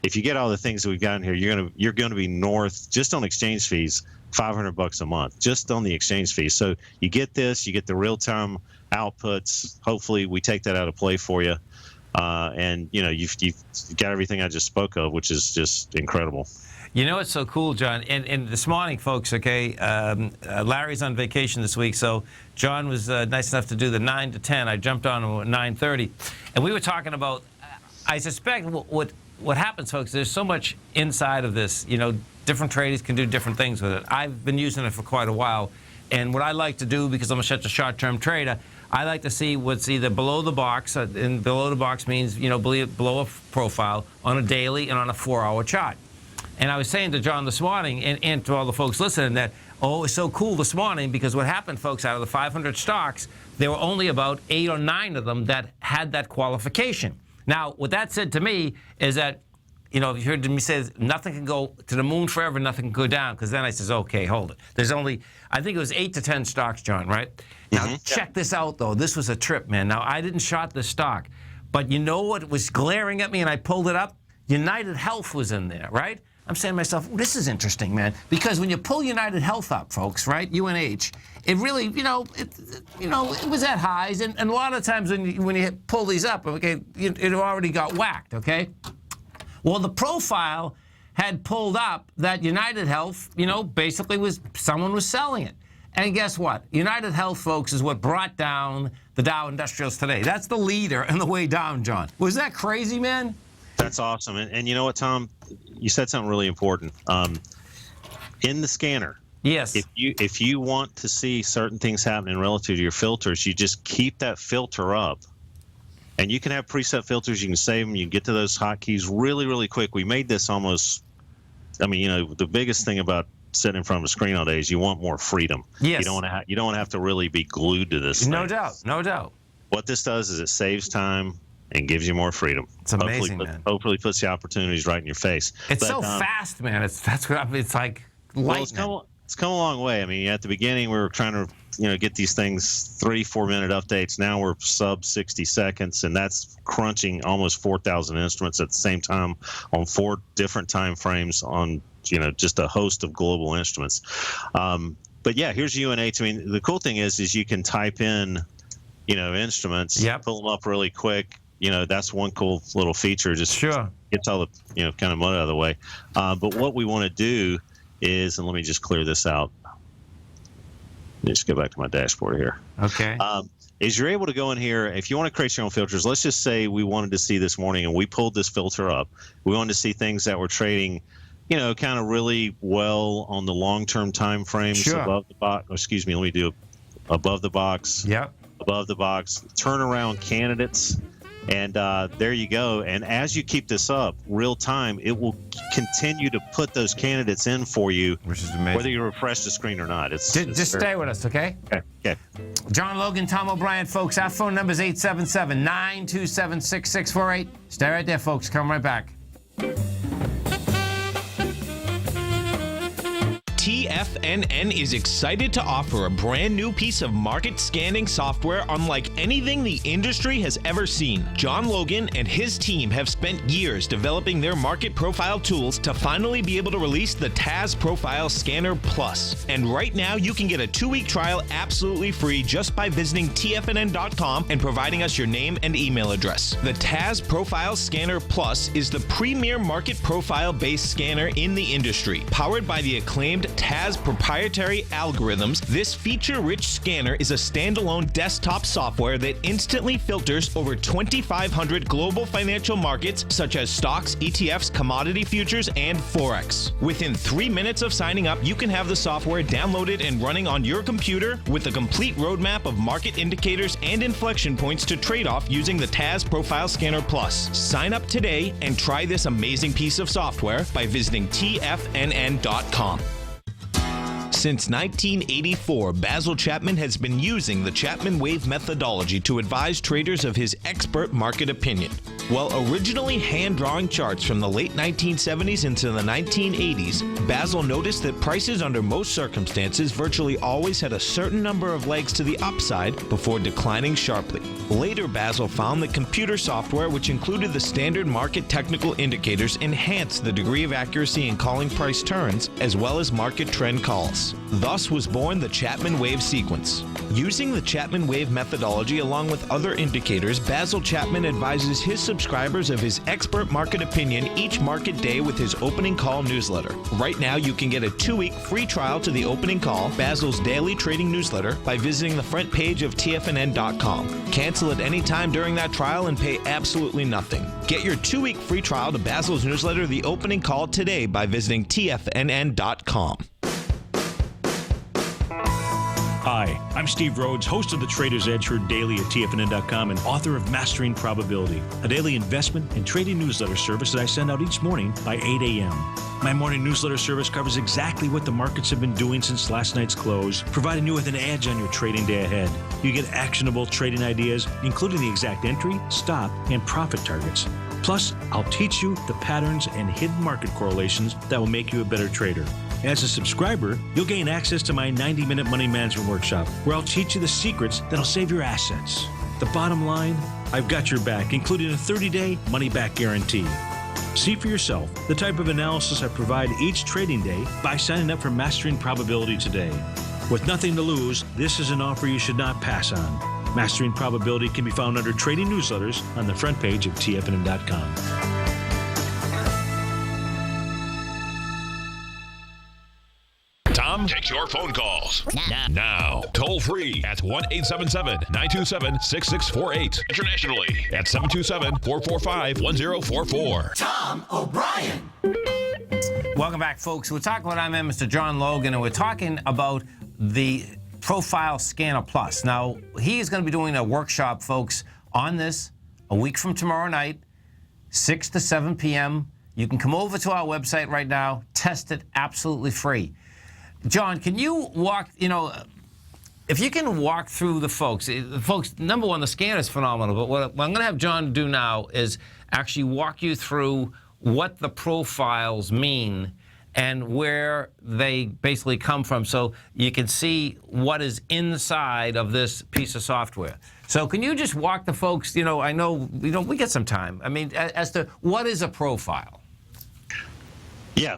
if you get all the things that we've got in here, you're going to be north just on exchange fees, $500 a month, just on the exchange fees. So you get this, you get the real-time outputs. Hopefully, we take that out of play for you. And you know, you've got everything I just spoke of, which is just incredible. You know what's so cool, John? And this morning, folks, okay, Larry's on vacation this week, so John was nice enough to do the 9 to 10. I jumped on at 9:30, and we were talking about, I suspect what what happens, folks, there's so much inside of this. Different traders can do different things with it. I've been using it for quite a while. And what I like to do, because I'm such a short-term trader, I like to see what's either below the box, and below the box means, below a profile, on a daily and on a 4-hour chart. And I was saying to John this morning, and to all the folks listening, that, it's so cool this morning, because what happened, folks, out of the 500 stocks, there were only about 8 or 9 of them that had that qualification. Now, what that said to me is that, you heard me say nothing can go to the moon forever, nothing can go down, because then I says, okay, hold it. There's only, I think it was 8 to 10 stocks, John, right? Now, check this out, though. This was a trip, man. Now, I didn't short this stock, but you know what was glaring at me, and I pulled it up? United Health was in there, right? I'm saying to myself, this is interesting, man, because when you pull United Health up, folks, right, UNH, it really, it was at highs, and a lot of times when you pull these up, okay, it already got whacked, okay? Well, the profile had pulled up that United Health, basically someone was selling it. And guess what? United Health, folks, is what brought down the Dow Industrials today. That's the leader on the way down, John. Was that crazy, man? That's awesome. And you know what, Tom? You said something really important. In the scanner, yes. If you want to see certain things happening relative to your filters, you just keep that filter up. And you can have preset filters. You can save them. You can get to those hotkeys really, really quick. We made this almost, the biggest thing about sitting in front of a screen all day is you want more freedom. Yes. You don't want to have to really be glued to this thing. No doubt. What this does is it saves time and gives you more freedom. It's amazing, man. Hopefully puts the opportunities right in your face. It's so fast, man. It's like lightning. It's come a long way. At the beginning, we were trying to get these things 3-4 minute updates. Now we're sub 60 seconds, and that's crunching almost 4,000 instruments at the same time on 4 different time frames on just a host of global instruments. But yeah, here's UNH. The cool thing is you can type in instruments, pull them up really quick. That's one cool little feature. Just gets all the kind of mud out of the way. But what we want to do is, and let me just clear this out. Just go back to my dashboard here. Okay. Is you're able to go in here, if you want to create your own filters. Let's just say we wanted to see this morning, and we pulled this filter up. We wanted to see things that were trading, kind of really well on the long-term time frames above the box. Excuse me, let me do above the box. Yep. Above the box, turnaround candidates, and there you go. And as you keep this up real time, it will continue to put those candidates in for you, which is amazing, whether you refresh the screen or not. Just stay with us, okay? Okay. John Logan, Tom O'Brien, folks. Our phone number is 877-927-6648. Stay right there, folks. Come right back. TFNN is excited to offer a brand new piece of market scanning software unlike anything the industry has ever seen. John Logan and his team have spent years developing their market profile tools to finally be able to release the TAS Profile Scanner Plus. And right now, you can get a 2-week trial absolutely free just by visiting TFNN.com and providing us your name and email address. The TAS Profile Scanner Plus is the premier market profile-based scanner in the industry. Powered by the acclaimed TAS proprietary algorithms, this feature-rich scanner is a standalone desktop software that instantly filters over 2,500 global financial markets such as stocks, ETFs, commodity futures, and Forex. Within 3 minutes of signing up, you can have the software downloaded and running on your computer with a complete roadmap of market indicators and inflection points to trade off using the TAS Profile Scanner Plus. Sign up today and try this amazing piece of software by visiting TFNN.com. Since 1984, Basil Chapman has been using the Chapman Wave methodology to advise traders of his expert market opinion. While originally hand-drawing charts from the late 1970s into the 1980s, Basil noticed that prices under most circumstances virtually always had a certain number of legs to the upside before declining sharply. Later, Basil found that computer software, which included the standard market technical indicators, enhanced the degree of accuracy in calling price turns, as well as market trend calls. Thus was born the Chapman Wave sequence. Using the Chapman Wave methodology along with other indicators, Basil Chapman advises his subscribers of his expert market opinion each market day with his opening call newsletter. Right now, you can get a 2-week free trial to the opening call, Basil's daily trading newsletter, by visiting the front page of TFNN.com. Cancel at any time during that trial and pay absolutely nothing. Get your 2-week free trial to Basil's newsletter, The Opening Call, today by visiting TFNN.com. Hi, I'm Steve Rhodes, host of the Trader's Edge, heard daily at TFNN.com and author of Mastering Probability, a daily investment and trading newsletter service that I send out each morning by 8 a.m. My morning newsletter service covers exactly what the markets have been doing since last night's close, providing you with an edge on your trading day ahead. You get actionable trading ideas, including the exact entry, stop, and profit targets. Plus, I'll teach you the patterns and hidden market correlations that will make you a better trader. As a subscriber, you'll gain access to my 90-minute money management workshop, where I'll teach you the secrets that'll save your assets. The bottom line, I've got your back, including a 30-day money-back guarantee. See for yourself the type of analysis I provide each trading day by signing up for Mastering Probability today. With nothing to lose, this is an offer you should not pass on. Mastering Probability can be found under Trading Newsletters on the front page of TFNN.com. Tom takes your phone calls now. Toll free at 1-877-927-6648. Internationally at 727-445-1044. Tom O'Brien. Welcome back, folks. We're talking with Mr. John Logan, and we're talking about the Profile Scanner Plus. Now, he's going to be doing a workshop, folks, on this a week from tomorrow night, 6 to 7 p.m. You can come over to our website right now, test it absolutely free. John, can you walk, if you can walk through the folks, number one, the scanner is phenomenal, but what I'm going to have John do now is actually walk you through what the profiles mean and where they basically come from, so you can see what is inside of this piece of software. So can you just walk the folks, I know, we get some time. I mean, as to what is a profile? Yeah,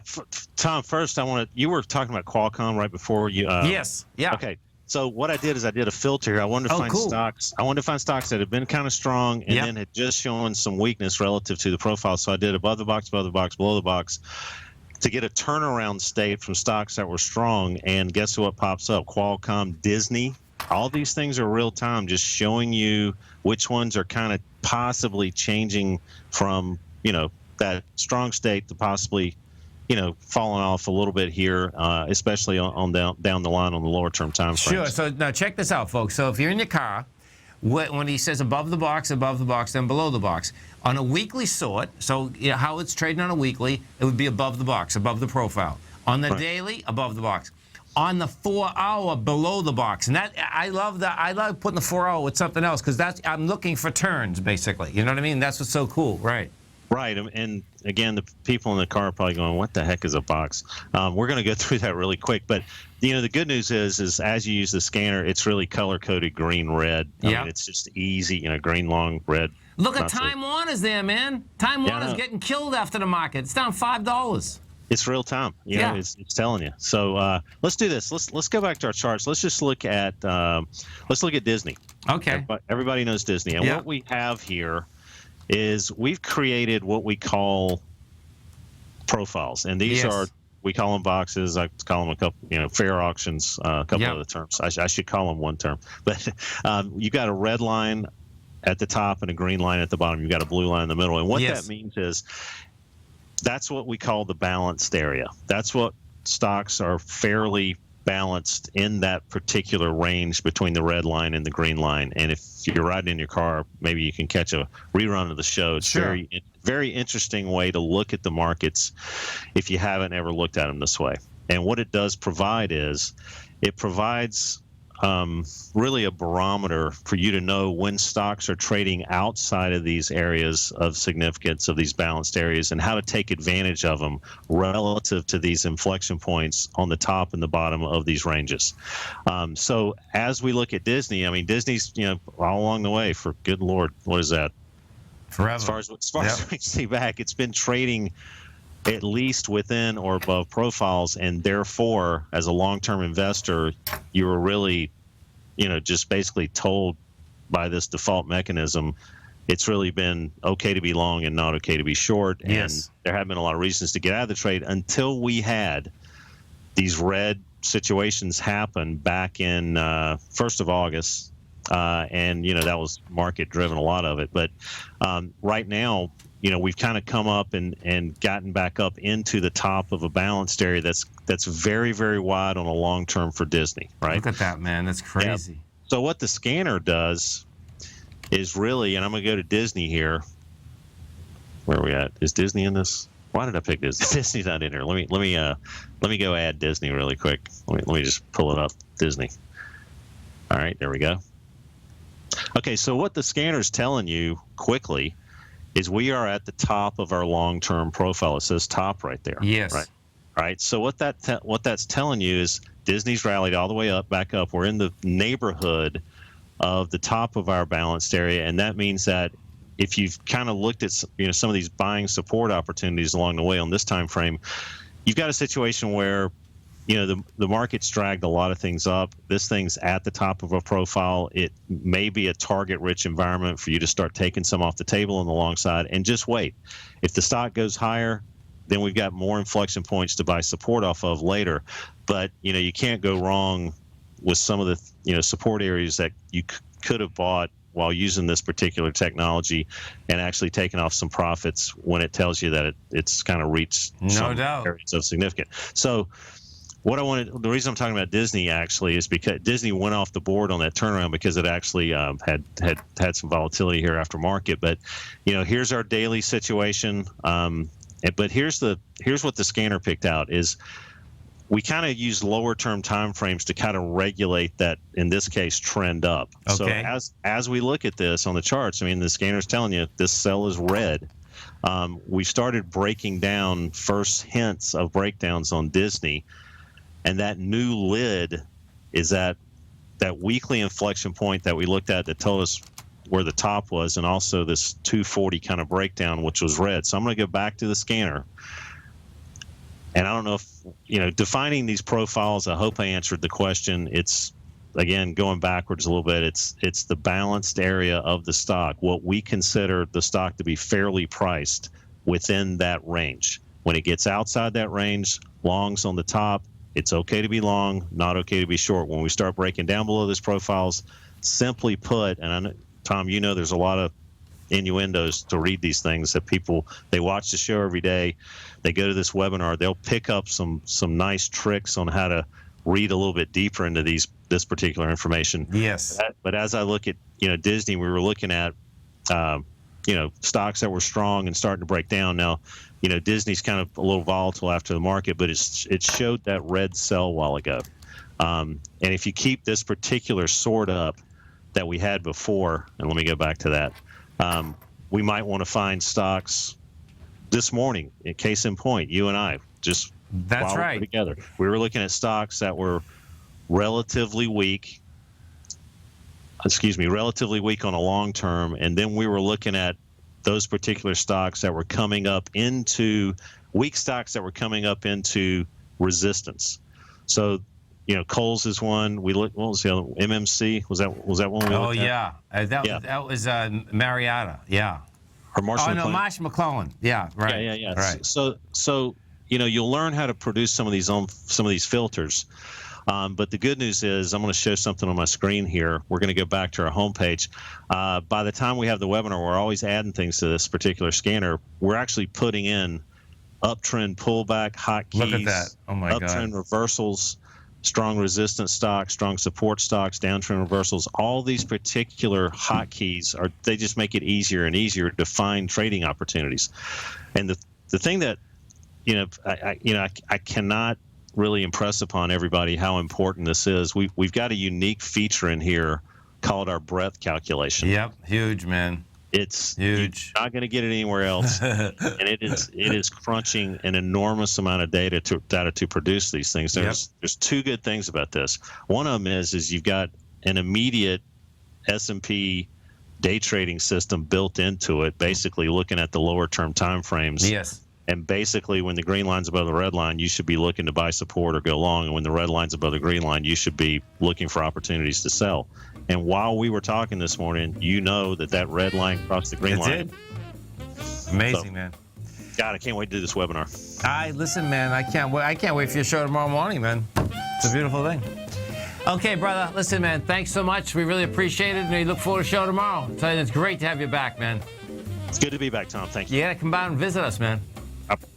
Tom, first you were talking about Qualcomm right before you. Yes, yeah. Okay, so what I did is I did a filter here. I wanted to find stocks. I wanted to find stocks that had been kind of strong and then had just shown some weakness relative to the profile. So I did above the box, below the box, to get a turnaround state from stocks that were strong. And guess what pops up? Qualcomm, Disney. All these things are real time, just showing you which ones are kind of possibly changing from that strong state to possibly falling off a little bit here, especially on down the line on the lower term time frames. Sure. So now check this out, folks. So if you're in your car, when he says above the box, then below the box. On a weekly sort, so how it's trading on a weekly, it would be above the box, above the profile. On the daily, above the box. On the 4-hour, below the box. And that I love putting the 4-hour with something else, because I'm looking for turns, basically. You know what I mean? That's what's so cool, right? Right, and again, the people in the car are probably going, "What the heck is a box?" We're going to go through that really quick, but the good news is as you use the scanner, it's really color-coded green, red. I mean, it's just easy, green, long, red. Look at Time Warner's there, man. Time Warner's getting killed after the market. It's down $5. It's real time. It's telling you. So let's do this. Let's go back to our charts. Let's just look at Disney. Okay. Everybody knows Disney, and what we have here is we've created what we call profiles, and these are, we call them boxes. I call them a couple, fair auctions, a couple of the terms. I should call them one term, but you got a red line at the top and a green line at the bottom. You've got a blue line in the middle, and what that means is that's what we call the balanced area. That's what stocks are fairly balanced in that particular range between the red line and the green line. And if you're riding in your car, maybe you can catch a rerun of the show. It's very, very interesting way to look at the markets if you haven't ever looked at them this way. And what it does provide is it provides really a barometer for you to know when stocks are trading outside of these areas of significance, of these balanced areas, and how to take advantage of them relative to these inflection points on the top and the bottom of these ranges. So as we look at Disney, I mean, Disney's all along the way for, good Lord, what is that? Forever. As far as we see back, it's been trading at least within or above profiles, and therefore, as a long-term investor, you were really, just basically told by this default mechanism it's really been okay to be long and not okay to be short. And there have been a lot of reasons to get out of the trade until we had these red situations happen back in 1st of August. And, that was market driven, a lot of it. But right now, we've kind of come up and gotten back up into the top of a balanced area that's very, very wide on a long term for Disney, right? Look at that, man. That's crazy. Yeah. So what the scanner does is really, and I'm going to go to Disney here. Where are we at? Is Disney in this? Why did I pick Disney? Disney's not in here. Let me go add Disney really quick. Let me just pull it up. Disney. All right, there we go. Okay, so what the scanner's telling you quickly is we are at the top of our long-term profile. It says top right there. Yes. Right. All right. So what that's telling you is Disney's rallied all the way up, back up. We're in the neighborhood of the top of our balanced area, and that means that if you've kind of looked at some of these buying support opportunities along the way on this time frame, you've got a situation where the market's dragged a lot of things up. This thing's at the top of a profile. It may be a target-rich environment for you to start taking some off the table on the long side, and just wait. If the stock goes higher, then we've got more inflection points to buy support off of later. But you can't go wrong with some of the support areas that you could have bought while using this particular technology and actually taking off some profits when it tells you that it's kind of reached some areas of significant. So the reason I'm talking about Disney actually is because Disney went off the board on that turnaround because it actually had some volatility here after market. But here's our daily situation. But here's what the scanner picked out is we kind of use lower term time frames to kind of regulate that, in this case, trend up. Okay. So as we look at this on the charts, the scanner's telling you this cell is red. We started breaking down first hints of breakdowns on Disney, and that new lid is that weekly inflection point that we looked at that told us where the top was, and also this 240 kind of breakdown, which was red. So I'm going to go back to the scanner. And I don't know if, defining these profiles, I hope I answered the question. It's, again, going backwards a little bit, it's the balanced area of the stock, what we consider the stock to be fairly priced within that range. When it gets outside that range, longs on the top, it's okay to be long, not okay to be short. When we start breaking down below these profiles, simply put, and I know, Tom, there's a lot of innuendos to read these things that people, they watch the show every day, they go to this webinar, they'll pick up some nice tricks on how to read a little bit deeper into this particular information. Yes. But as I look at Disney, we were looking at stocks that were strong and starting to break down. Now Disney's kind of a little volatile after the market, but it showed that red cell a while ago. And if you keep this particular sort up that we had before, and let me go back to that, we might want to find stocks this morning. In case in point, you and I just that's right we're together. We were looking at stocks that were relatively weak on a long term, and then we were looking at those particular stocks that were coming up into weak stocks that were coming up into resistance. So Kohl's is one. We looked. What was the other? MMC was that one? We oh looked yeah. at? That was Marietta. Yeah. Or Marshall. Oh no, Marsh McClellan. Yeah. Right. Yeah. Right. So you'll learn how to produce some of these filters. But the good news is I'm going to show something on my screen here. We're going to go back to our homepage. By the time we have the webinar, we're always adding things to this particular scanner. We're actually putting in uptrend pullback hotkeys. Look at that. Oh my God. Uptrend reversals, strong resistance stocks, strong support stocks, downtrend reversals. All these particular hotkeys they just make it easier and easier to find trading opportunities. And the thing that I cannot really impress upon everybody how important this is. We've got a unique feature in here called our breadth calculation. Yep, huge, man. It's huge. You're not going to get it anywhere else, and it is crunching an enormous amount of data to produce these things. There's two good things about this. One of them is you've got an immediate S&P day trading system built into it, basically looking at the lower term time frames. Yes. And basically, when the green line's above the red line, you should be looking to buy support or go long. And when the red line's above the green line, you should be looking for opportunities to sell. And while we were talking this morning, you know that red line crossed the green line. Amazing, man. God, I can't wait to do this webinar. Listen, man, I can't wait for your show tomorrow morning, man. It's a beautiful thing. Okay, brother, listen, man, thanks so much. We really appreciate it, and we look forward to the show tomorrow. I'll tell you, it's great to have you back, man. It's good to be back, Tom. Thank you. You gotta come by and visit us, man.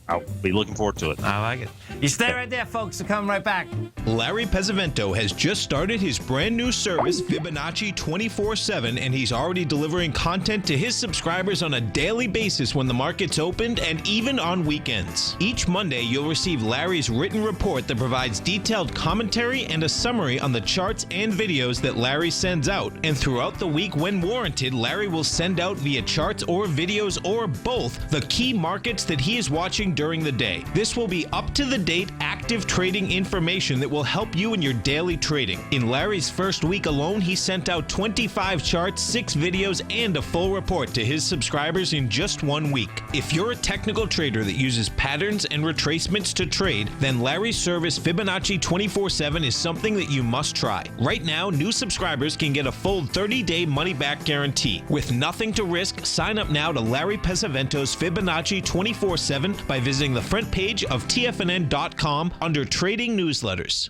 I'll be looking forward to it. I like it. You stay right there, folks. We're coming right back. Larry Pesavento has just started his brand new service, Fibonacci 24/7, and he's already delivering content to his subscribers on a daily basis when the market's opened and even on weekends. Each Monday, you'll receive Larry's written report that provides detailed commentary and a summary on the charts and videos that Larry sends out. And throughout the week, when warranted, Larry will send out via charts or videos or both the key markets that he is watching during the day. This will be up-to-the-date, active trading information that will help you in your daily trading. In Larry's first week alone, he sent out 25 charts, 6 videos, and a full report to his subscribers in just 1 week. If you're a technical trader that uses patterns and retracements to trade, then Larry's service Fibonacci 24/7 is something that you must try. Right now, new subscribers can get a full 30-day money-back guarantee. With nothing to risk, sign up now to Larry Pesavento's Fibonacci 24/7 by visiting the front page of TFNN.com under Trading Newsletters.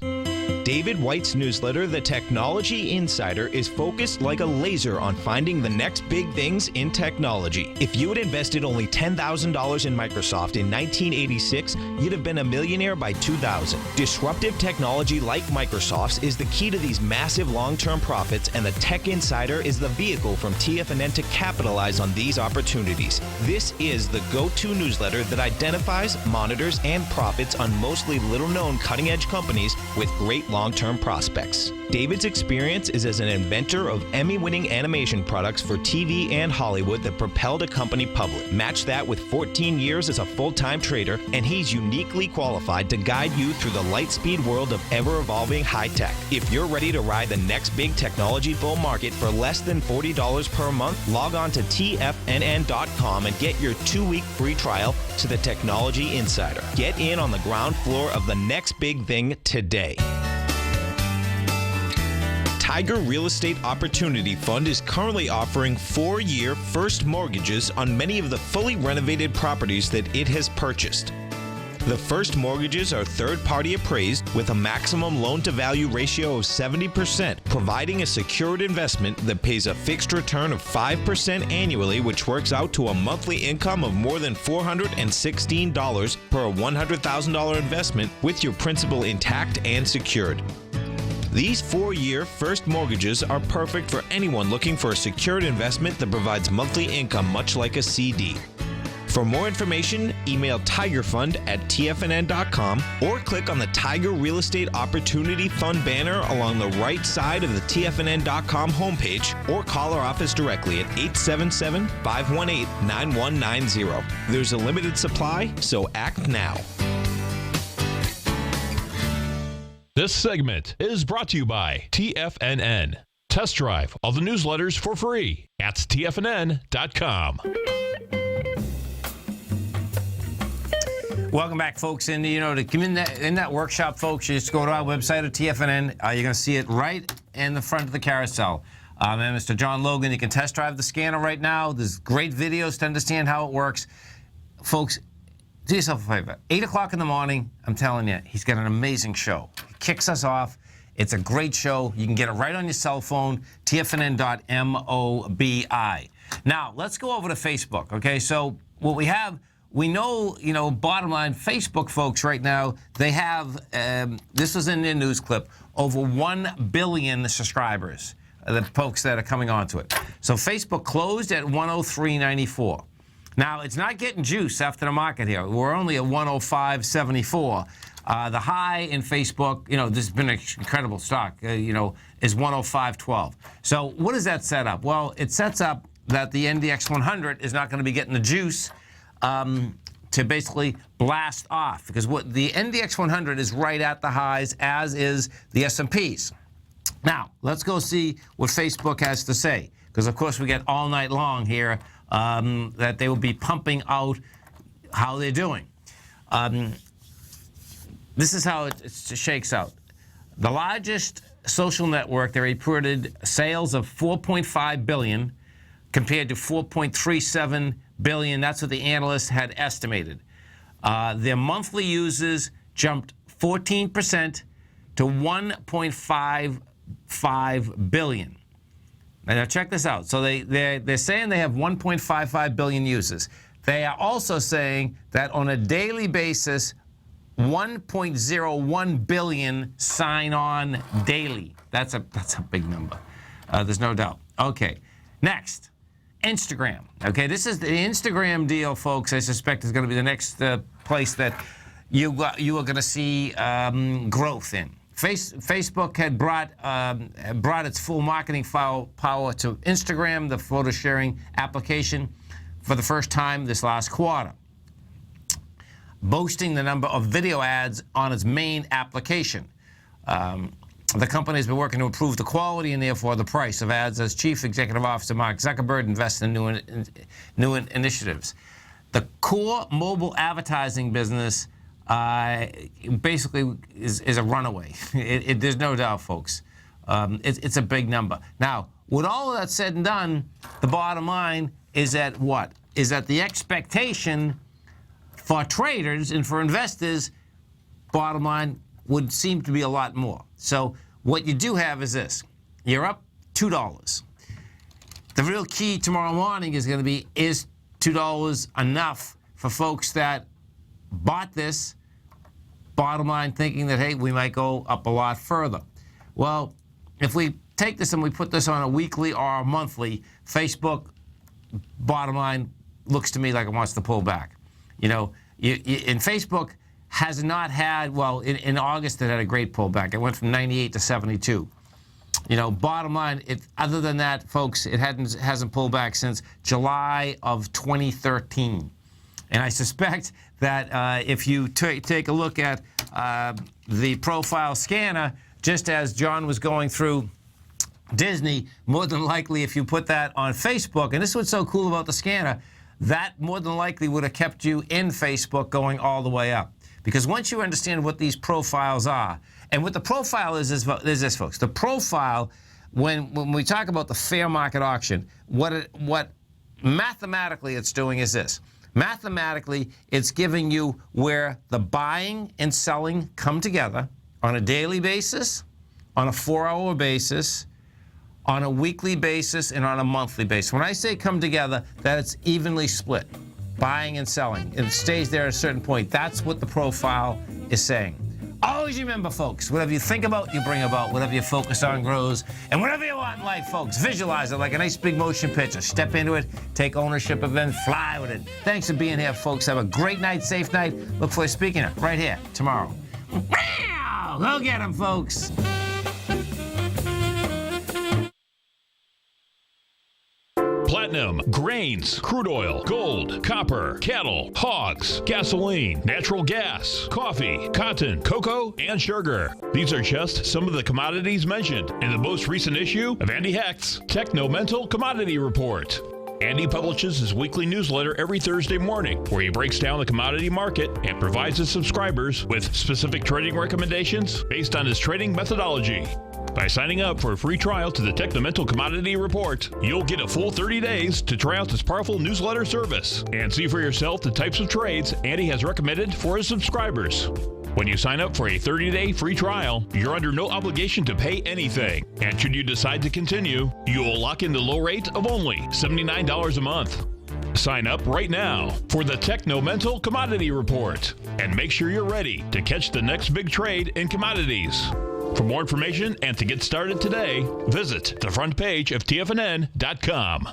David White's newsletter, The Technology Insider, is focused like a laser on finding the next big things in technology. If you had invested only $10,000 in Microsoft in 1986, you'd have been a millionaire by 2000. Disruptive technology like Microsoft's is the key to these massive long-term profits, and the Tech Insider is the vehicle from TFNN to capitalize on these opportunities. This is the go-to newsletter that identifies, monitors, and profits on mostly little-known cutting-edge companies with great long-term prospects. David's experience is as an inventor of Emmy-winning animation products for TV and Hollywood that propelled a company public. Match that with 14 years as a full-time trader, and he's uniquely qualified to guide you through the light-speed world of ever-evolving high-tech. If you're ready to ride the next big technology bull market for less than $40 per month, log on to TFNN.com and get your 2-week free trial to the Technology Insider. Get in on the ground floor of the next big thing today. Tiger Real Estate Opportunity Fund is currently offering 4-year first mortgages on many of the fully renovated properties that it has purchased. The first mortgages are third-party appraised with a maximum loan-to-value ratio of 70%, providing a secured investment that pays a fixed return of 5% annually, which works out to a monthly income of more than $416 per $100,000 investment with your principal intact and secured. These 4-year first mortgages are perfect for anyone looking for a secured investment that provides monthly income much like a CD. For more information, email tigerfund@tfnn.com or click on the Tiger Real Estate Opportunity Fund banner along the right side of the tfnn.com homepage, or call our office directly at 877-518-9190. There's a limited supply, so act now. This segment is brought to you by TFNN. Test drive all the newsletters for free at tfnn.com. Welcome back, folks. And, to come in that workshop, folks, you just go to our website at TFNN. You're going to see it right in the front of the carousel. And Mr. John Logan, you can test drive the scanner right now. There's great videos to understand how it works. Folks, do yourself a favor. 8 o'clock in the morning, I'm telling you, he's got an amazing show. He kicks us off. It's a great show. You can get it right on your cell phone, tfnn.mobi. Now, let's go over to Facebook, okay? So what we have, we know, bottom line, Facebook folks right now, they have, this was in their news clip, over 1 billion subscribers, the folks that are coming onto it. So Facebook closed at 103.94. Now, it's not getting juice after the market here. We're only at 105.74. The high in Facebook, this has been an incredible stock, is 105.12. So what does that set up? Well, it sets up that the NDX 100 is not going to be getting the juice to basically blast off, because what the NDX 100 is right at the highs, as is the S&Ps. Now, let's go see what Facebook has to say, because, of course, we get all night long here that they will be pumping out how they're doing. This is how it shakes out. The largest social network, they reported sales of $4.5 billion compared to $4.37 billion. That's what the analysts had estimated. Their monthly users jumped 14% to 1.55 billion. Now check this out. So they're saying they have 1.55 billion users. They are also saying that on a daily basis, 1.01 billion sign on daily. That's a big number. There's no doubt. Okay, next, Instagram. Okay, this is the Instagram deal, folks. I suspect is going to be the next place that you are going to see growth in. Facebook had brought its full marketing power to Instagram, the photo sharing application, for the first time this last quarter, boasting the number of video ads on its main application. The company has been working to improve the quality and therefore the price of ads as Chief Executive Officer Mark Zuckerberg invests in new initiatives. The core mobile advertising business basically is a runaway. There's no doubt, folks. It's a big number. Now, with all of that said and done, the bottom line is that what? Is that the expectation for traders and for investors, bottom line, would seem to be a lot more. So what you do have is this. You're up $2. The real key tomorrow morning is going to be, is $2 enough for folks that bought this, bottom line, thinking that, hey, we might go up a lot further. Well, if we take this and we put this on a weekly or a monthly, Facebook, bottom line, looks to me like it wants to pull back. You know, in Facebook has not had, well, in August it had a great pullback. It went from 98 to 72. You know, bottom line, other than that, folks, it hasn't pulled back since July of 2013. And I suspect that if you take a look at the profile scanner, just as John was going through Disney, more than likely if you put that on Facebook, and this is what's so cool about the scanner, that more than likely would have kept you in Facebook going all the way up. Because once you understand what these profiles are, and what the profile is this, folks. The profile, when we talk about the fair market auction, what mathematically it's doing is this. Mathematically, it's giving you where the buying and selling come together on a daily basis, on a 4-hour basis, on a weekly basis, and on a monthly basis. When I say come together, that it's evenly split, buying and selling. It stays there at a certain point. That's what the profile is saying. Always remember, folks, whatever you think about, you bring about. Whatever you focus on grows. And whatever you want in life, folks, visualize it like a nice big motion picture. Step into it, take ownership of it, and fly with it. Thanks for being here, folks. Have a great night, safe night. Look forward to speaking to you right here tomorrow. Go get them, folks. Platinum, grains, crude oil, gold, copper, cattle, hogs, gasoline, natural gas, coffee, cotton, cocoa, and sugar. These are just some of the commodities mentioned in the most recent issue of Andy Hecht's Techno-Mental Commodity Report. Andy publishes his weekly newsletter every Thursday morning, where he breaks down the commodity market and provides his subscribers with specific trading recommendations based on his trading methodology. By signing up for a free trial to the Techno-Mental Commodity Report, you'll get a full 30 days to try out this powerful newsletter service and see for yourself the types of trades Andy has recommended for his subscribers. When you sign up for a 30-day free trial, you're under no obligation to pay anything. And should you decide to continue, you will lock in the low rate of only $79 a month. Sign up right now for the Techno-Mental Commodity Report and make sure you're ready to catch the next big trade in commodities. For more information and to get started today, visit the front page of TFNN.com.